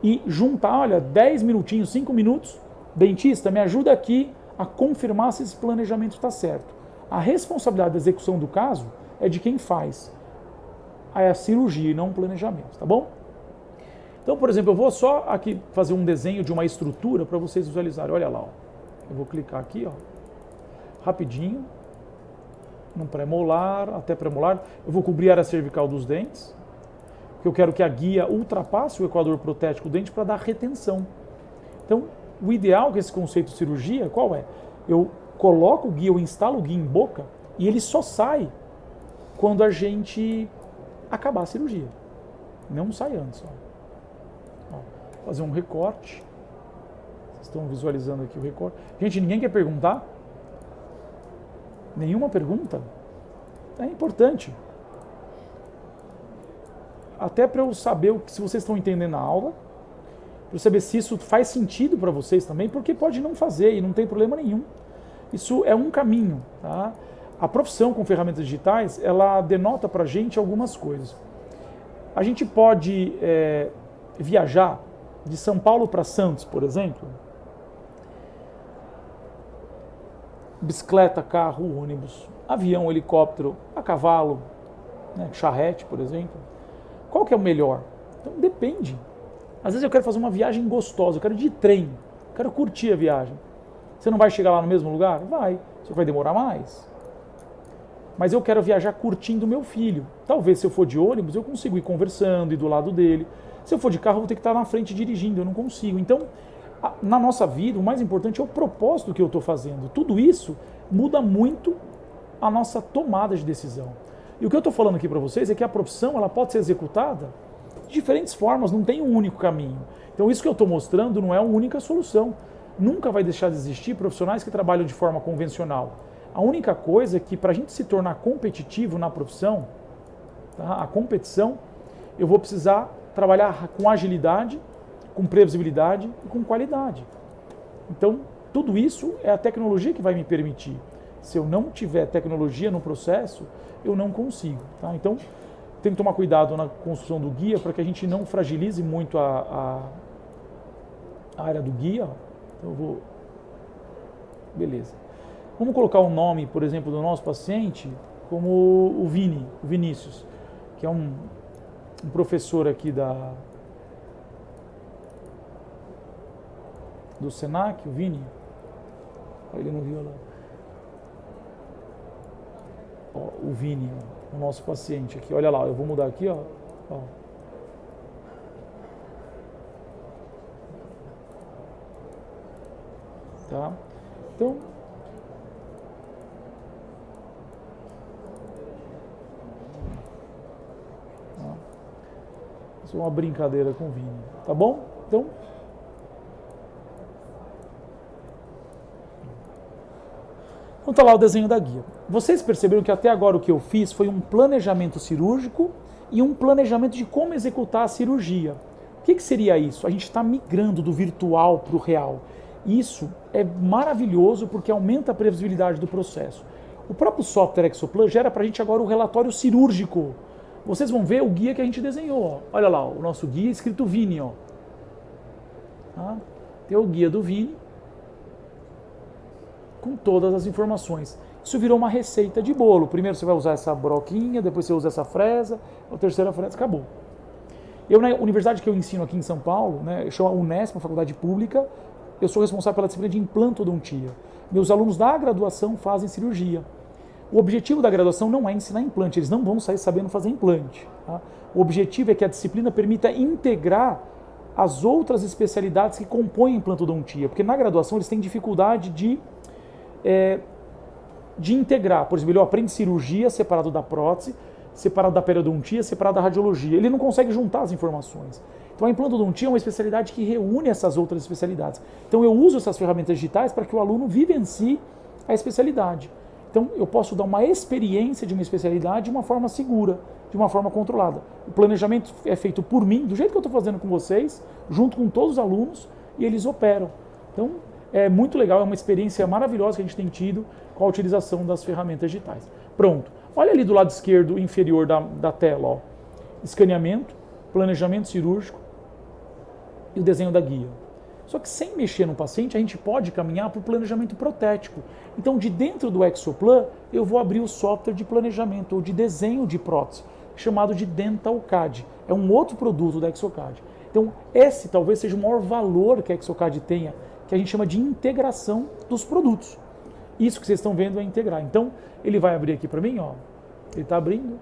E juntar, olha, 10 minutinhos, 5 minutos, dentista, me ajuda aqui a confirmar se esse planejamento está certo. A responsabilidade da execução do caso é de quem faz a cirurgia e não o planejamento, tá bom? Então, por exemplo, eu vou só aqui fazer um desenho de uma estrutura para vocês visualizarem. Olha lá, ó. Eu vou clicar aqui, ó, rapidinho, no pré-molar, até pré-molar. Eu vou cobrir a área cervical dos dentes, porque eu quero que a guia ultrapasse o equador protético do dente para dar retenção. Então, o ideal com esse conceito de cirurgia, qual é? Eu coloco o guia, eu instalo o guia em boca e ele só sai quando a gente acabar a cirurgia. Não sai antes. Ó. Fazer um recorte. Vocês estão visualizando aqui o recorte. Gente, ninguém quer perguntar? Nenhuma pergunta? É importante. Até para eu saber se vocês estão entendendo a aula, para eu saber se isso faz sentido para vocês também, porque pode não fazer e não tem problema nenhum. Isso é um caminho, tá? A profissão com ferramentas digitais, ela denota para a gente algumas coisas. A gente pode viajar de São Paulo para Santos, por exemplo, bicicleta, carro, ônibus, avião, helicóptero, a cavalo, né, charrete, por exemplo. Qual que é o melhor? Então depende. Às vezes eu quero fazer uma viagem gostosa, eu quero ir de trem, quero curtir a viagem. Você não vai chegar lá no mesmo lugar? Vai, só vai demorar mais. Mas eu quero viajar curtindo o meu filho. Talvez se eu for de ônibus eu consigo ir conversando, ir do lado dele. Se eu for de carro eu vou ter que estar na frente dirigindo, eu não consigo. Então, na nossa vida, o mais importante é o propósito que eu estou fazendo. Tudo isso muda muito a nossa tomada de decisão. E o que eu estou falando aqui para vocês é que a profissão ela pode ser executada de diferentes formas, não tem um único caminho. Então isso que eu estou mostrando não é a única solução. Nunca vai deixar de existir profissionais que trabalham de forma convencional. A única coisa é que para a gente se tornar competitivo na profissão, tá? A competição, eu vou precisar trabalhar com agilidade, com previsibilidade e com qualidade. Então, tudo isso é a tecnologia que vai me permitir. Se eu não tiver tecnologia no processo, eu não consigo. Tá? Então, tem que tomar cuidado na construção do guia para que a gente não fragilize muito a área do guia. Então, eu vou... Beleza. Vamos colocar o nome, por exemplo, do nosso paciente como o Vinícius, que é um professor aqui do Senac, o Vini. Olha ele no Rio lá. Ó, o Vini, ó, o nosso paciente aqui. Olha lá, eu vou mudar aqui, ó. Tá? Então, isso é uma brincadeira com o Vini, tá bom? Então, tá lá o desenho da guia. Vocês perceberam que até agora o que eu fiz foi um planejamento cirúrgico e um planejamento de como executar a cirurgia. O que seria isso? A gente está migrando do virtual para o real. Isso é maravilhoso porque aumenta a previsibilidade do processo. O próprio software Exoplan gera para a gente agora o relatório cirúrgico. Vocês vão ver o guia que a gente desenhou. Ó. Olha lá, o nosso guia escrito Vini. Ó. Tá? Tem o guia do Vini com todas as informações. Isso virou uma receita de bolo. Primeiro você vai usar essa broquinha, depois você usa essa fresa, a terceira fresa, acabou. Eu, na universidade que eu ensino aqui em São Paulo, né, eu chamo a Unesp, uma faculdade pública, eu sou responsável pela disciplina de implantodontia. Meus alunos da graduação fazem cirurgia. O objetivo da graduação não é ensinar implante, eles não vão sair sabendo fazer implante. Tá? O objetivo é que a disciplina permita integrar as outras especialidades que compõem a implantodontia, porque na graduação eles têm dificuldade de integrar. Por exemplo, ele aprende cirurgia separado da prótese, separado da periodontia, separado da radiologia. Ele não consegue juntar as informações. Então a implantodontia é uma especialidade que reúne essas outras especialidades. Então eu uso essas ferramentas digitais para que o aluno vivencie a especialidade. Então eu posso dar uma experiência de uma especialidade de uma forma segura, de uma forma controlada. O planejamento é feito por mim, do jeito que eu estou fazendo com vocês, junto com todos os alunos, e eles operam. Então é muito legal, é uma experiência maravilhosa que a gente tem tido com a utilização das ferramentas digitais. Pronto. Olha ali do lado esquerdo inferior da tela, ó. Escaneamento, planejamento cirúrgico e o desenho da guia. Só que sem mexer no paciente, a gente pode caminhar para o planejamento protético. Então, de dentro do Exoplan, eu vou abrir o software de planejamento ou de desenho de prótese, chamado de DentalCAD. É um outro produto da Exocad. Então, esse talvez seja o maior valor que a Exocad tenha, que a gente chama de integração dos produtos. Isso que vocês estão vendo é integrar. Então, ele vai abrir aqui para mim, ó. Ele está abrindo.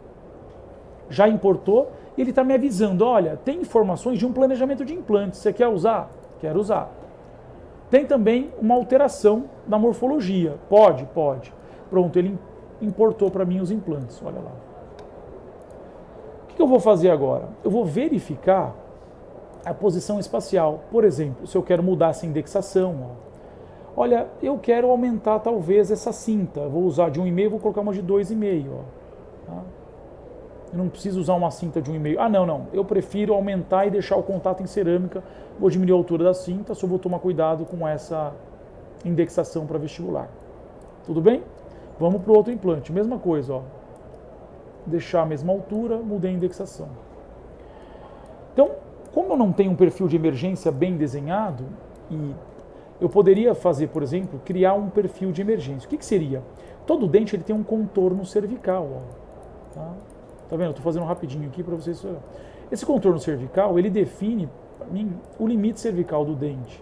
Já importou. E ele está me avisando, olha, tem informações de um planejamento de implantes. Você quer usar? Quero usar. Tem também uma alteração da morfologia. Pode? Pode. Pronto, ele importou para mim os implantes. Olha lá. O que eu vou fazer agora? Eu vou verificar a posição espacial. Por exemplo, se eu quero mudar essa indexação, ó. Olha, eu quero aumentar talvez essa cinta. Eu vou usar de 1,5, vou colocar uma de 2,5. Tá? Eu não preciso usar uma cinta de 1,5. Ah, não. Eu prefiro aumentar e deixar o contato em cerâmica. Vou diminuir a altura da cinta, só vou tomar cuidado com essa indexação para vestibular. Tudo bem? Vamos para o outro implante. Mesma coisa, ó. Deixar a mesma altura, mudei a indexação. Então, como eu não tenho um perfil de emergência bem desenhado, e eu poderia fazer, por exemplo, criar um perfil de emergência. O que seria? Todo dente ele tem um contorno cervical. Ó. Tá vendo? Estou fazendo rapidinho aqui para vocês. Esse contorno cervical, ele define, para mim, o limite cervical do dente.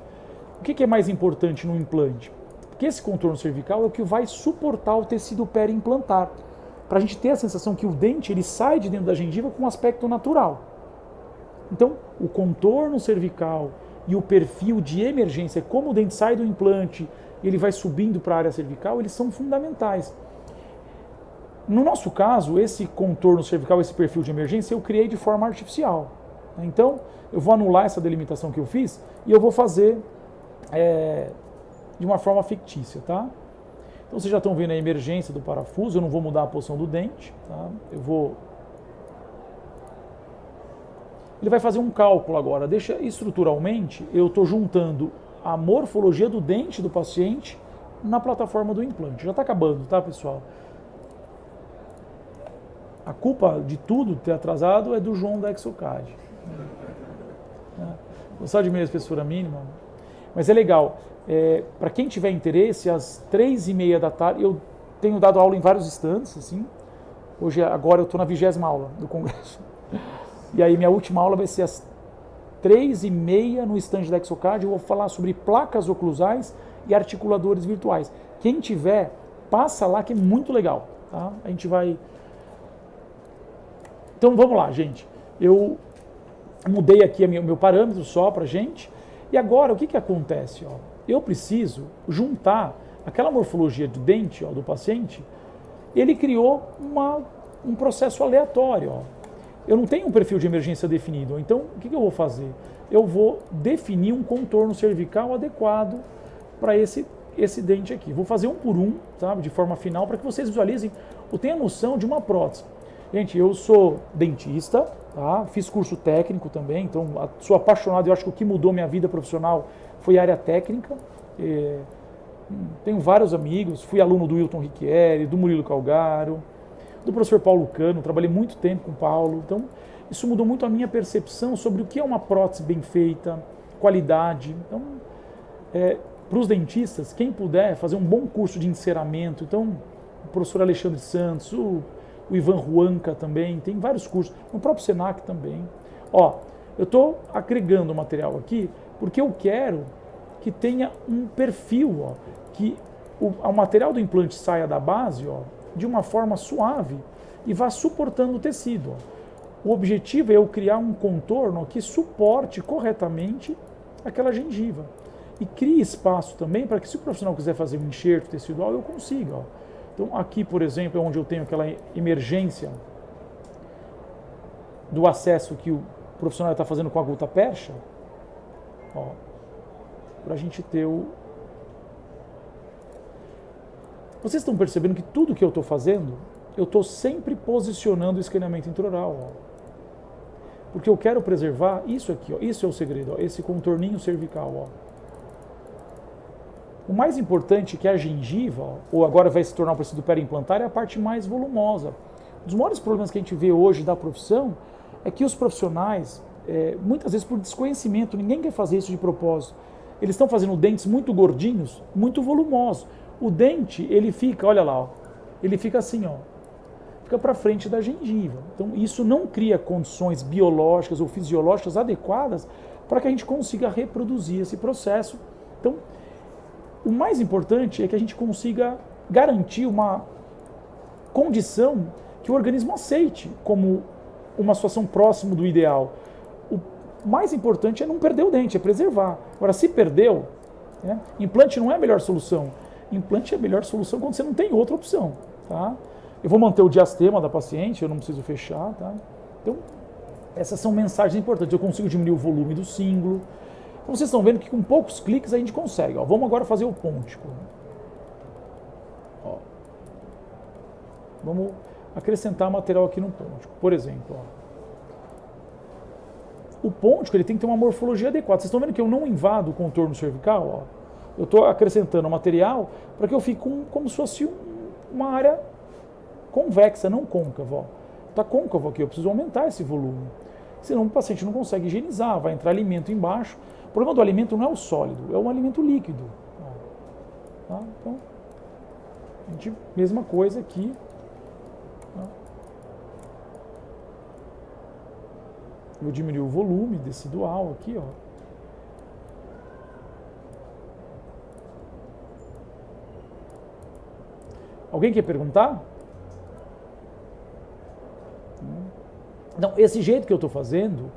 O que é mais importante no implante? Porque esse contorno cervical é o que vai suportar o tecido periimplantar. Para a gente ter a sensação que o dente ele sai de dentro da gengiva com um aspecto natural. Então, o contorno cervical e o perfil de emergência, como o dente sai do implante e ele vai subindo para a área cervical, eles são fundamentais. No nosso caso, esse contorno cervical, esse perfil de emergência, eu criei de forma artificial. Então, eu vou anular essa delimitação que eu fiz e eu vou fazer de uma forma fictícia, tá? Então, vocês já estão vendo a emergência do parafuso, eu não vou mudar a posição do dente, tá? Ele vai fazer um cálculo agora. Deixa estruturalmente, eu estou juntando a morfologia do dente do paciente na plataforma do implante. Já está acabando, tá, pessoal? A culpa de tudo ter atrasado é do João da Exocad. Eu só diminuir a espessura mínima. Mas é legal. Para quem tiver interesse, às 3h30 da tarde, eu tenho dado aula em vários stands, assim. Agora eu estou na 20ª aula do congresso. E aí minha última aula vai ser às 3h30 no stand da Exocad, eu vou falar sobre placas oclusais e articuladores virtuais. Quem tiver, passa lá que é muito legal. Tá? A gente vai... Então vamos lá, gente. Eu mudei aqui o meu parâmetro só para gente. E agora, o que, que acontece? Ó? Eu preciso juntar aquela morfologia do dente do paciente. Ele criou um processo aleatório. Ó. Eu não tenho um perfil de emergência definido. Então, o que, que eu vou fazer? Eu vou definir um contorno cervical adequado para esse dente aqui. Vou fazer um por um, sabe, de forma final, para que vocês visualizem ou tenham noção de uma prótese. Gente, eu sou dentista, tá? Fiz curso técnico também, então sou apaixonado. Eu acho que o que mudou minha vida profissional foi a área técnica. Tenho vários amigos, fui aluno do Wilton Ricchieri, do Murilo Calgaro, do professor Paulo Cano, trabalhei muito tempo com o Paulo. Então, isso mudou muito a minha percepção sobre o que é uma prótese bem feita, qualidade. Então, para os dentistas, quem puder fazer um bom curso de enceramento, então, o professor Alexandre Santos, o Ivan Ruanca também, tem vários cursos, no próprio Senac também. Ó, eu estou agregando o material aqui porque eu quero que tenha um perfil, ó, que o material do implante saia da base, ó, de uma forma suave e vá suportando o tecido. Ó. O objetivo é eu criar um contorno que suporte corretamente aquela gengiva e crie espaço também para que, se o profissional quiser fazer um enxerto tecidual, eu consiga. Ó. Então, aqui, por exemplo, é onde eu tenho aquela emergência do acesso que o profissional está fazendo com a gutta percha, para a gente ter o... Vocês estão percebendo que tudo que eu estou fazendo, eu estou sempre posicionando o escaneamento intraoral. Ó. Porque eu quero preservar isso aqui, ó, isso é o segredo, ó, esse contorninho cervical. Ó. O mais importante é que a gengiva, ó, ou agora vai se tornar o tecido periimplantar, é a parte mais volumosa. Um dos maiores problemas que a gente vê hoje da profissão é que os profissionais, muitas vezes por desconhecimento, ninguém quer fazer isso de propósito, eles estão fazendo dentes muito gordinhos, muito volumosos. O dente, ele fica, olha lá, ó, ele fica assim, ó, fica para frente da gengiva. Então, isso não cria condições biológicas ou fisiológicas adequadas para que a gente consiga reproduzir esse processo. Então, o mais importante é que a gente consiga garantir uma condição que o organismo aceite como uma situação próxima do ideal. O mais importante é não perder o dente, é preservar. Agora, se perdeu, implante não é a melhor solução. Implante é a melhor solução quando você não tem outra opção. Tá? Eu vou manter o diastema da paciente, eu não preciso fechar. Tá? Então, essas são mensagens importantes. Eu consigo diminuir o volume do cíngulo. Então, vocês estão vendo que com poucos cliques a gente consegue. Ó. Vamos agora fazer o pôntico. Ó. Vamos acrescentar material aqui no pôntico. Por exemplo, ó. O pôntico ele tem que ter uma morfologia adequada. Vocês estão vendo que eu não invado o contorno cervical? Ó. Eu estou acrescentando material para que eu fique como se fosse uma área convexa, não côncava. Está côncavo aqui, eu preciso aumentar esse volume. Senão o paciente não consegue higienizar, vai entrar alimento embaixo. O problema do alimento não é o sólido, é um alimento líquido. Tá? Então, mesma coisa aqui. Tá? Vou diminuir o volume decidual aqui, ó. Alguém quer perguntar? Não, esse jeito que eu estou fazendo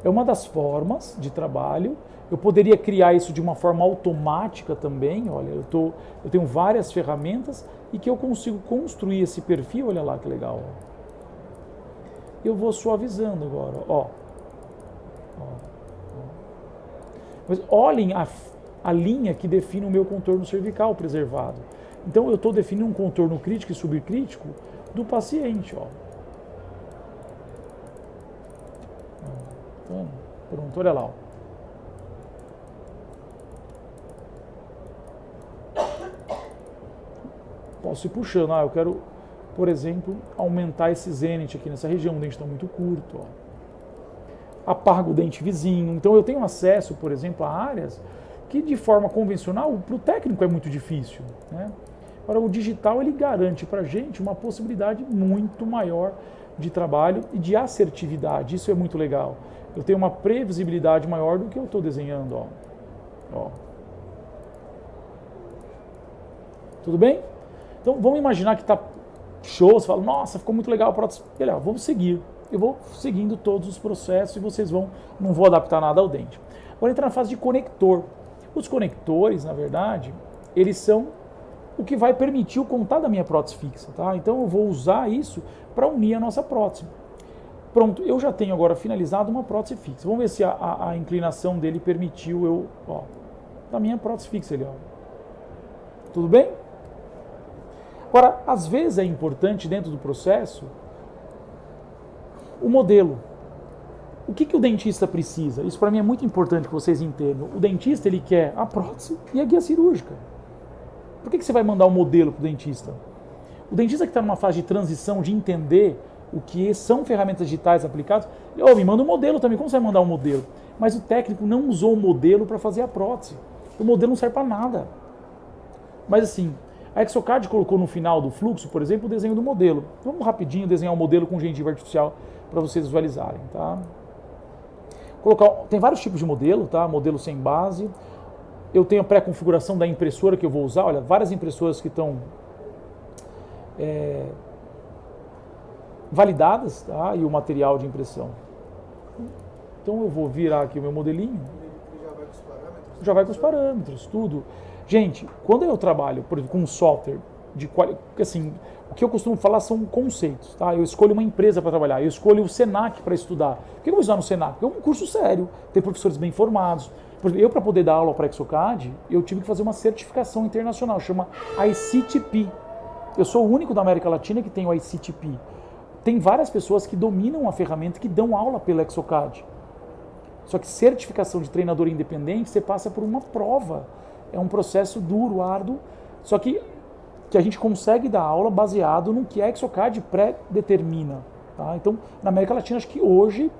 é uma das formas de trabalho. Eu poderia criar isso de uma forma automática também. Olha, eu tenho várias ferramentas e que eu consigo construir esse perfil. Olha lá que legal. Ó. Eu vou suavizando agora. Ó. Mas olhem a linha que define o meu contorno cervical preservado. Então eu estou definindo um contorno crítico e subcrítico do paciente. Ó. Pronto, olha lá. Ó. Posso ir puxando. Eu quero, por exemplo, aumentar esse zênite aqui nessa região. O dente está muito curto. Ó. Apago o dente vizinho. Então eu tenho acesso, por exemplo, a áreas que de forma convencional para o técnico é muito difícil. Né? Agora o digital ele garante para a gente uma possibilidade muito maior de trabalho e de assertividade. Isso é muito legal. Eu tenho uma previsibilidade maior do que eu estou desenhando. Ó. Tudo bem? Então vamos imaginar que está show, você fala, nossa, ficou muito legal a prótese. Beleza, vamos seguir. Eu vou seguindo todos os processos e vocês não vou adaptar nada ao dente. Agora entrar na fase de conector. Os conectores, na verdade, eles são o que vai permitir o contato da minha prótese fixa, tá? Então eu vou usar isso para unir a nossa prótese. Pronto, eu já tenho agora finalizado uma prótese fixa. Vamos ver se a inclinação dele permitiu eu, da minha prótese fixa ali, ó. Tudo bem? Agora, às vezes é importante dentro do processo o modelo. O que o dentista precisa? Isso para mim é muito importante que vocês entendam. O dentista, ele quer a prótese e a guia cirúrgica. Por que você vai mandar o modelo para o dentista? O dentista que está numa fase de transição, de entender o que são ferramentas digitais aplicadas, me manda um modelo também. Como você vai mandar um modelo? Mas o técnico não usou o modelo para fazer a prótese. O modelo não serve para nada. Mas assim, a Exocad colocou no final do fluxo, por exemplo, o desenho do modelo. Vamos rapidinho desenhar um modelo com gengiva artificial para vocês visualizarem, tá? Tem vários tipos de modelo, tá? Modelo sem base. Eu tenho a pré-configuração da impressora que eu vou usar. Olha, várias impressoras que estão validadas, tá? E o material de impressão. Então eu vou virar aqui o meu modelinho. Já vai com os parâmetros, tudo. Gente, quando eu trabalho, por exemplo, com um software de qualidade, assim, o que eu costumo falar são conceitos, tá? Eu escolho uma empresa para trabalhar, eu escolho o Senac para estudar. Por que eu vou estudar no Senac? É um curso sério, tem professores bem formados. Por exemplo, eu, para poder dar aula para a Exocad, eu tive que fazer uma certificação internacional, chama ICTP. Eu sou o único da América Latina que tem o ICTP. Tem várias pessoas que dominam a ferramenta, que dão aula pela Exocad. Só que certificação de treinador independente, você passa por uma prova. É um processo duro, árduo, só que a gente consegue dar aula baseado no que a Exocad pré-determina. Tá? Então, na América Latina, acho que hoje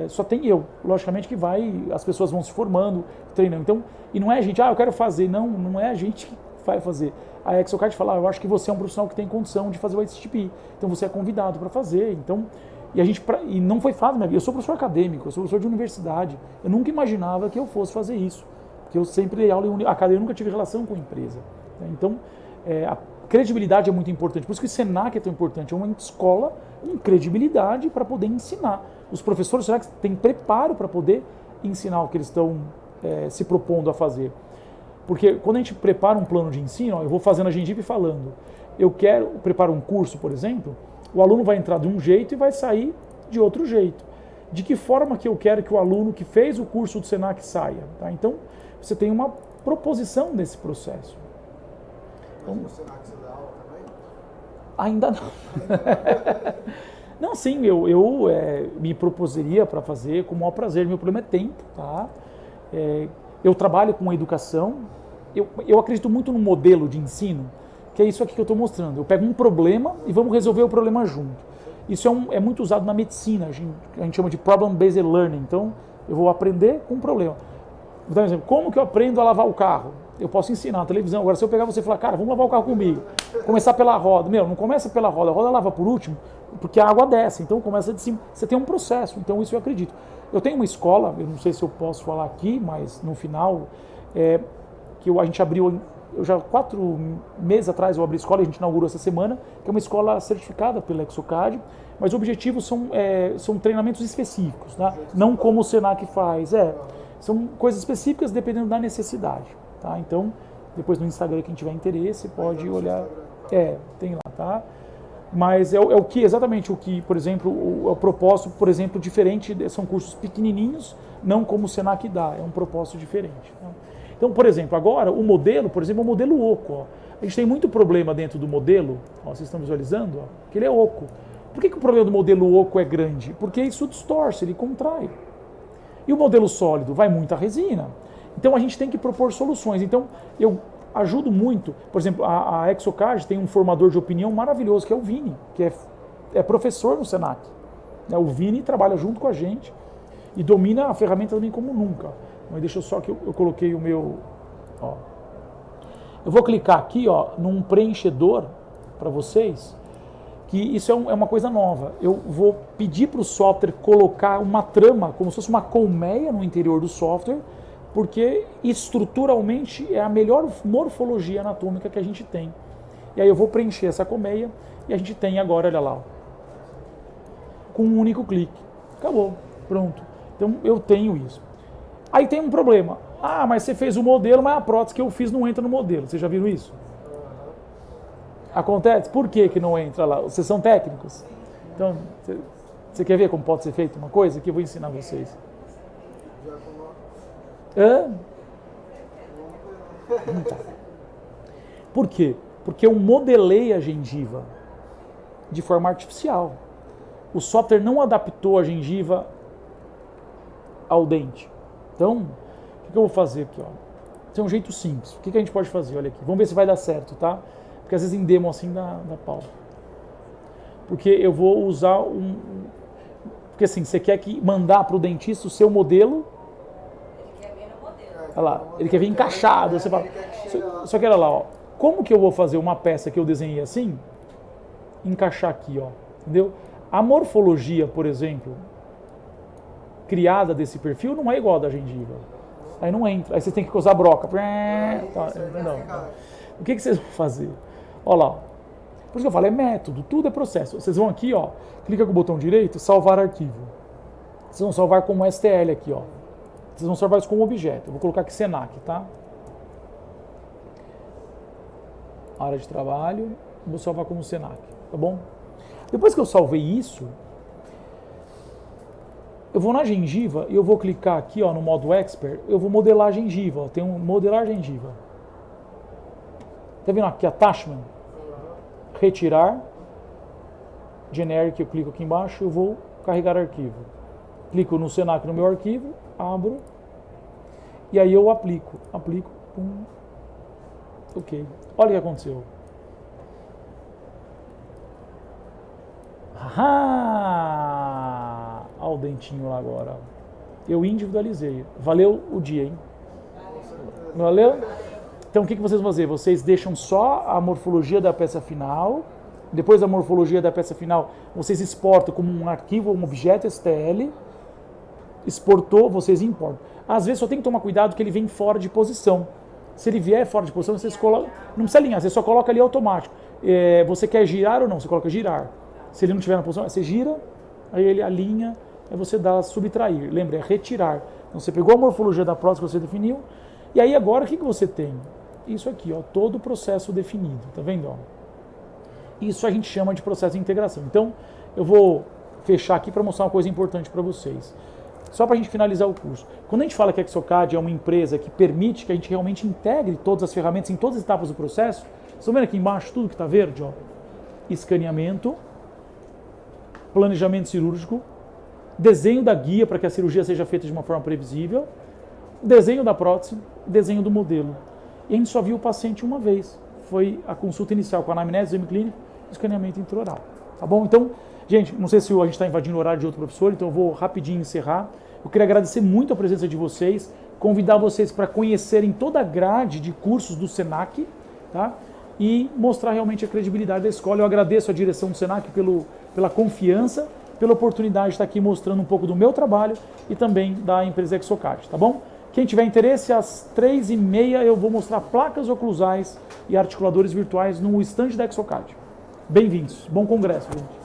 só tem eu. Logicamente que as pessoas vão se formando, treinando. Então, e não é a gente, eu quero fazer. Não é a gente que vai fazer. A Exocad fala, eu acho que você é um profissional que tem condição de fazer o ICTP. Então, você é convidado para fazer. Então, e não foi fácil, eu sou professor acadêmico, eu sou professor de universidade. Eu nunca imaginava que eu fosse fazer isso. Porque eu sempre dei aula em academia, eu nunca tive relação com empresa. Então, a credibilidade é muito importante. Por isso que o Senac é tão importante. É uma escola com credibilidade para poder ensinar. Os professores do Senac têm preparo para poder ensinar o que eles estão se propondo a fazer. Porque quando a gente prepara um plano de ensino, eu vou fazendo a gengiva e falando, eu quero preparar um curso, por exemplo, o aluno vai entrar de um jeito e vai sair de outro jeito. De que forma que eu quero que o aluno que fez o curso do Senac saia? Tá? Então, você tem uma proposição nesse processo. Então, no Senac você dá aula também? Ainda não. Não, sim, eu me proposeria para fazer com o maior prazer. Meu problema é tempo, tá? Eu trabalho com educação. Eu acredito muito no modelo de ensino, que é isso aqui que eu estou mostrando. Eu pego um problema e vamos resolver o problema junto. Isso é muito usado na medicina, a gente chama de problem-based learning. Então, eu vou aprender com um problema. Vou dar um exemplo. Como que eu aprendo a lavar o carro? Eu posso ensinar na televisão. Agora, se eu pegar você e falar, cara, vamos lavar o carro comigo. Começar pela roda. Não começa pela roda. A roda lava por último, porque a água desce. Então, começa de cima. Você tem um processo. Então, isso eu acredito. Eu tenho uma escola, eu não sei se eu posso falar aqui, mas no final, que a gente abriu, já 4 meses atrás eu abri a escola, a gente inaugurou essa semana, que é uma escola certificada pela Exocad, mas o objetivo são treinamentos específicos, tá? Não como o Senac faz. São coisas específicas dependendo da necessidade, tá? Então, depois no Instagram, quem tiver interesse pode olhar. Tem lá, tá? Mas exatamente o que, por exemplo, o propósito, por exemplo, diferente, são cursos pequenininhos, não como o Senac dá, é um propósito diferente. Tá? Então, por exemplo, agora o modelo, por exemplo, é o modelo oco. Ó. A gente tem muito problema dentro do modelo, vocês estão visualizando, que ele é oco. Por que o problema do modelo oco é grande? Porque isso distorce, ele contrai. E o modelo sólido vai muita resina. Então a gente tem que propor soluções. Então eu ajudo muito, por exemplo, a Exocad tem um formador de opinião maravilhoso, que é o Vini, que é professor no Senac. O Vini trabalha junto com a gente e domina a ferramenta também como nunca. Mas deixa eu só que eu coloquei o meu... Ó. Eu vou clicar aqui num preenchedor para vocês, que isso é uma coisa nova. Eu vou pedir para o software colocar uma trama, como se fosse uma colmeia no interior do software, porque estruturalmente é a melhor morfologia anatômica que a gente tem. E aí eu vou preencher essa colmeia e a gente tem agora, olha lá, ó, com um único clique. Acabou, pronto. Então eu tenho isso. Aí tem um problema. Ah, mas você fez o modelo, mas a prótese que eu fiz não entra no modelo. Vocês já viram isso? Acontece? Por que não entra lá? Vocês são técnicos? Então, você quer ver como pode ser feita uma coisa? Que eu vou ensinar vocês. Hã? Tá. Por quê? Porque eu modelei a gengiva de forma artificial. O software não adaptou a gengiva ao dente. Então, o que eu vou fazer aqui? Ó? Tem um jeito simples. O que a gente pode fazer? Olha aqui. Vamos ver se vai dar certo, tá? Porque às vezes em demo assim dá pau. Porque eu vou usar Porque assim, você quer mandar para o dentista o seu modelo. Ele quer ver no modelo. Olha lá, ele quer ver encaixado. Você fala, só que olha lá, ó. Como que eu vou fazer uma peça que eu desenhei assim? Encaixar aqui, ó. Entendeu? A morfologia, por exemplo, criada desse perfil não é igual a da gengiva. Aí não entra. Aí você tem que usar broca. Tá, não. O que vocês vão fazer? Olha lá. Por isso que eu falo, é método, tudo é processo. Vocês vão aqui, ó, clica com o botão direito, salvar arquivo. Vocês vão salvar como STL aqui, ó. Vocês vão salvar isso como objeto. Eu vou colocar aqui Senac, tá? Área de trabalho, vou salvar como Senac, tá bom? Depois que eu salvei isso, eu vou na gengiva e eu vou clicar aqui, ó, no modo Expert, eu vou modelar a gengiva, ó, tem um modelar gengiva. Tá vendo aqui, attachment? Retirar, generic, eu clico aqui embaixo, eu vou carregar arquivo. Clico no Senac no meu arquivo, abro, e aí eu aplico, pum, ok. Olha o que aconteceu. Ah, olha o dentinho lá agora. Eu individualizei. Valeu o dia, hein? Valeu? Então o que vocês vão fazer? Vocês deixam só a morfologia da peça final. Depois da morfologia da peça final, vocês exportam como um arquivo, um objeto STL. Exportou, vocês importam. Às vezes só tem que tomar cuidado que ele vem fora de posição. Se ele vier fora de posição, vocês colocam. Não precisa alinhar, você só coloca ali automático. Você quer girar ou não? Você coloca girar. Se ele não estiver na posição, você gira, aí ele alinha, aí você dá subtrair. Lembra, é retirar. Então você pegou a morfologia da prótese que você definiu, e aí agora o que você tem? Isso aqui, ó, todo o processo definido, tá vendo? Ó? Isso a gente chama de processo de integração. Então, eu vou fechar aqui para mostrar uma coisa importante para vocês. Só para a gente finalizar o curso. Quando a gente fala que a Exocad é uma empresa que permite que a gente realmente integre todas as ferramentas em todas as etapas do processo, vocês estão vendo aqui embaixo tudo que está verde? Ó? Escaneamento, planejamento cirúrgico, desenho da guia para que a cirurgia seja feita de uma forma previsível, desenho da prótese, desenho do modelo. E a gente só viu o paciente uma vez. Foi a consulta inicial com a anamnese, exame clínico, escaneamento intraoral. Tá bom? Então, gente, não sei se a gente está invadindo o horário de outro professor, então eu vou rapidinho encerrar. Eu queria agradecer muito a presença de vocês, convidar vocês para conhecerem toda a grade de cursos do Senac, tá? E mostrar realmente a credibilidade da escola. Eu agradeço a direção do Senac pela confiança, pela oportunidade de estar aqui mostrando um pouco do meu trabalho e também da empresa Exocad, tá bom? Quem tiver interesse, às 3h30 eu vou mostrar placas oclusais e articuladores virtuais no stand da Exocad. Bem-vindos. Bom congresso, gente.